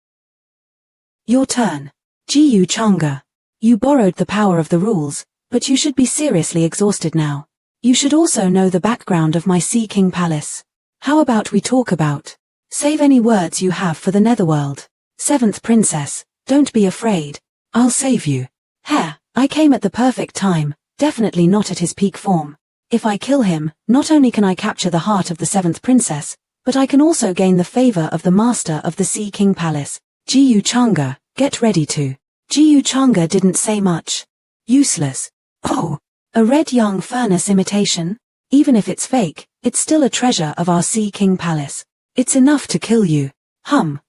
Your turn. Jiyu Changa. You borrowed the power of the rules, but you should be seriously exhausted now. You should also know the background of my Sea King Palace. How about we talk about? Save any words you have for the netherworld. Seventh princess, don't be afraid. I'll save you. I came at the perfect time, definitely not at his peak form. If I kill him, not only can I capture the heart of the seventh princess, but I can also gain the favor of the master of the Sea King Palace. Jiyu Changa, get ready to. Jiyu Changa didn't say much. Useless. Oh, a red young furnace imitation? Even if it's fake, it's still a treasure of our Sea King Palace. It's enough to kill you.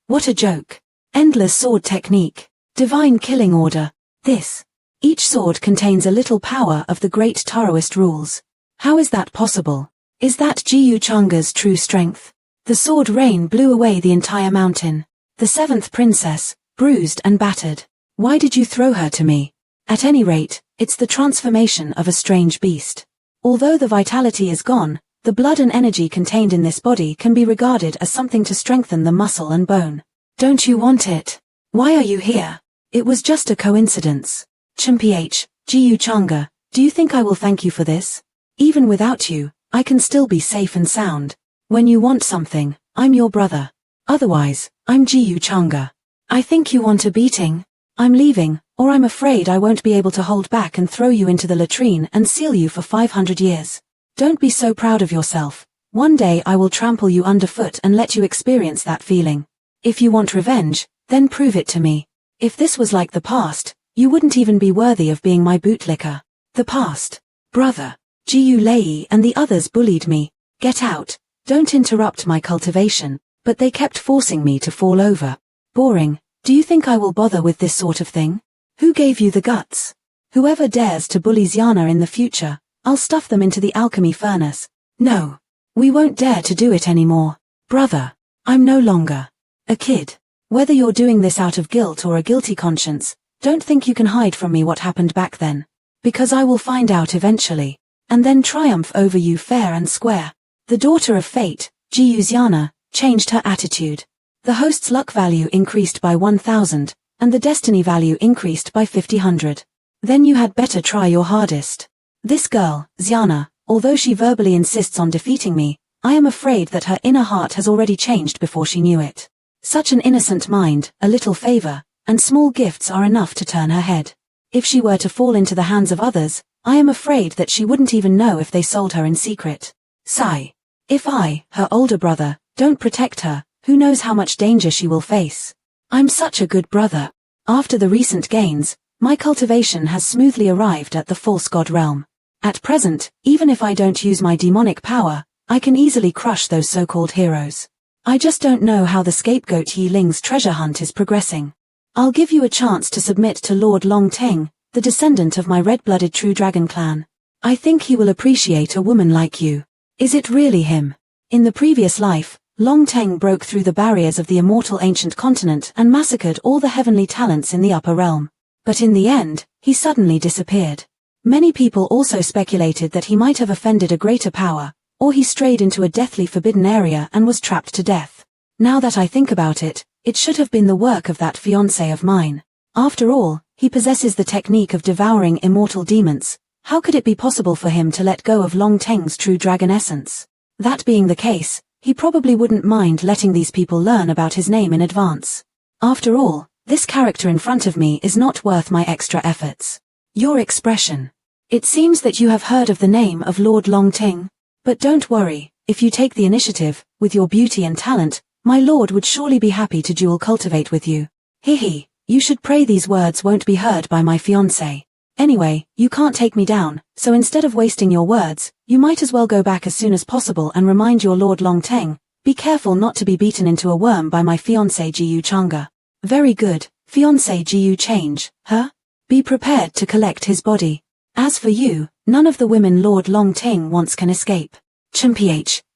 What a joke. Endless sword technique. Divine killing order. This. Each sword contains a little power of the great Taoist rules. How is that possible? Is that Jiyu Changa's true strength? The sword rain blew away the entire mountain. The seventh princess, bruised and battered. Why did you throw her to me? At any rate, it's the transformation of a strange beast. Although the vitality is gone, the blood and energy contained in this body can be regarded as something to strengthen the muscle and bone. Don't you want it? Why are you here? It was just a coincidence. Jiyu Changa, do you think I will thank you for this? Even without you, I can still be safe and sound. When you want something, I'm your brother. Otherwise, I'm Jiyu Changa. I think you want a beating. I'm leaving, or I'm afraid I won't be able to hold back and throw you into the latrine and seal you for 500 years. Don't be so proud of yourself. One day I will trample you underfoot and let you experience that feeling. If you want revenge, then prove it to me. If this was like the past, you wouldn't even be worthy of being my bootlicker. The past. Brother. Jiyu Lei and the others bullied me. Get out. Don't interrupt my cultivation. But they kept forcing me to fall over. Boring. Do you think I will bother with this sort of thing? Who gave you the guts? Whoever dares to bully Xiana in the future, I'll stuff them into the alchemy furnace. No. We won't dare to do it anymore. Brother. I'm no longer a kid. Whether you're doing this out of guilt or a guilty conscience, don't think you can hide from me what happened back then. Because I will find out eventually, and then triumph over you fair and square. The daughter of fate, Jiyu Xiana, changed her attitude. The host's luck value increased by 1,000, and the destiny value increased by 500. Then you had better try your hardest. This girl, Xiana, although she verbally insists on defeating me, I am afraid that her inner heart has already changed before she knew it. Such an innocent mind, a little favor, and small gifts are enough to turn her head. If she were to fall into the hands of others, I am afraid that she wouldn't even know if they sold her in secret. Sigh. If I, her older brother, don't protect her, who knows how much danger she will face. I'm such a good brother. After the recent gains, my cultivation has smoothly arrived at the false god realm. At present, even if I don't use my demonic power, I can easily crush those so-called heroes. I just don't know how the scapegoat Yi Ling's treasure hunt is progressing. I'll give you a chance to submit to Lord Long Teng, the descendant of my red-blooded True Dragon clan. I think he will appreciate a woman like you. Is it really him? In the previous life, Long Teng broke through the barriers of the immortal ancient continent and massacred all the heavenly talents in the upper realm. But in the end, he suddenly disappeared. Many people also speculated that he might have offended a greater power, or he strayed into a deathly forbidden area and was trapped to death. Now that I think about it, it should have been the work of that fiancé of mine. After all, he possesses the technique of devouring immortal demons. How could it be possible for him to let go of Long Teng's true dragon essence? That being the case, he probably wouldn't mind letting these people learn about his name in advance. After all, this character in front of me is not worth my extra efforts. Your expression. It seems that you have heard of the name of Lord Long Teng. But don't worry, if you take the initiative, with your beauty and talent, my lord would surely be happy to dual cultivate with you. Hehe, you should pray these words won't be heard by my fiancé. Anyway, you can't take me down, so instead of wasting your words, you might as well go back as soon as possible and remind your Lord Long Teng, be careful not to be beaten into a worm by my fiancé Jiyu Changa. Very good, fiancé Jiyu change, huh? Be prepared to collect his body. As for you, none of the women Lord Long Teng wants can escape.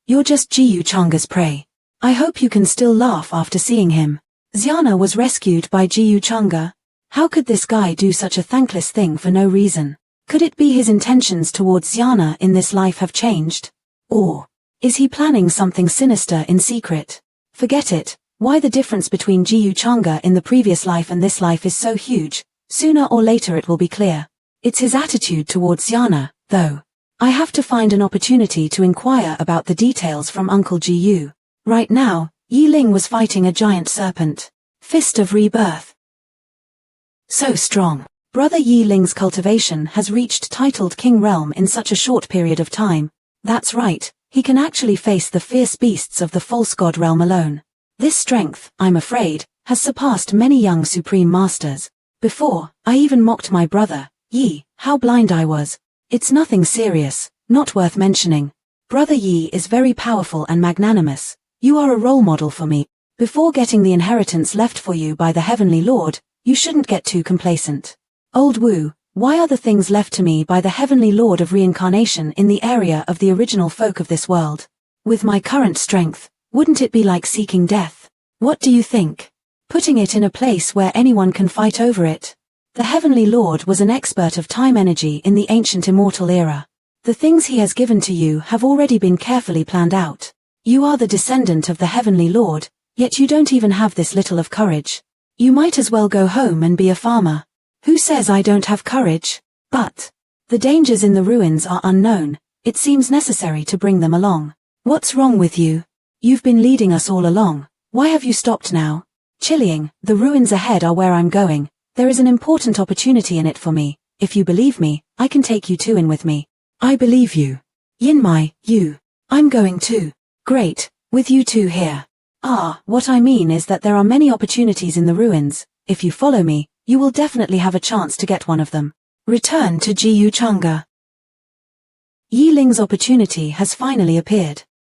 You're just Jiyu Changa's prey. I hope you can still laugh after seeing him. Xiana was rescued by Jiyu Changa. How could this guy do such a thankless thing for no reason? Could it be his intentions towards Xiana in this life have changed? Or is he planning something sinister in secret? Forget it. Why the difference between Jiyu Changa in the previous life and this life is so huge, sooner or later it will be clear. It's his attitude towards Xiana, though. I have to find an opportunity to inquire about the details from Uncle Jiyu. Right now, Yi Ling was fighting a giant serpent. Fist of Rebirth. So strong. Brother Yi Ling's cultivation has reached titled King Realm in such a short period of time. That's right, he can actually face the fierce beasts of the false god realm alone. This strength, I'm afraid, has surpassed many young supreme masters. Before, I even mocked my brother, Yi, how blind I was. It's nothing serious, not worth mentioning. Brother Yi is very powerful and magnanimous. You are a role model for me. Before getting the inheritance left for you by the Heavenly Lord, you shouldn't get too complacent. Old Wu, why are the things left to me by the Heavenly Lord of Reincarnation in the area of the original folk of this world? With my current strength, wouldn't it be like seeking death? What do you think? Putting it in a place where anyone can fight over it? The Heavenly Lord was an expert of time energy in the ancient Immortal era. The things he has given to you have already been carefully planned out. You are the descendant of the Heavenly Lord, yet you don't even have this little of courage. You might as well go home and be a farmer. Who says I don't have courage? But the dangers in the ruins are unknown. It seems necessary to bring them along. What's wrong with you? You've been leading us all along. Why have you stopped now? Chilling, the ruins ahead are where I'm going. There is an important opportunity in it for me. If you believe me, I can take you two in with me. I believe you. Yinmai, you. I'm going too. Great, with you two here. What I mean is that there are many opportunities in the ruins. If you follow me, you will definitely have a chance to get one of them. Return to Jiyu Changa. Yi Ling's opportunity has finally appeared.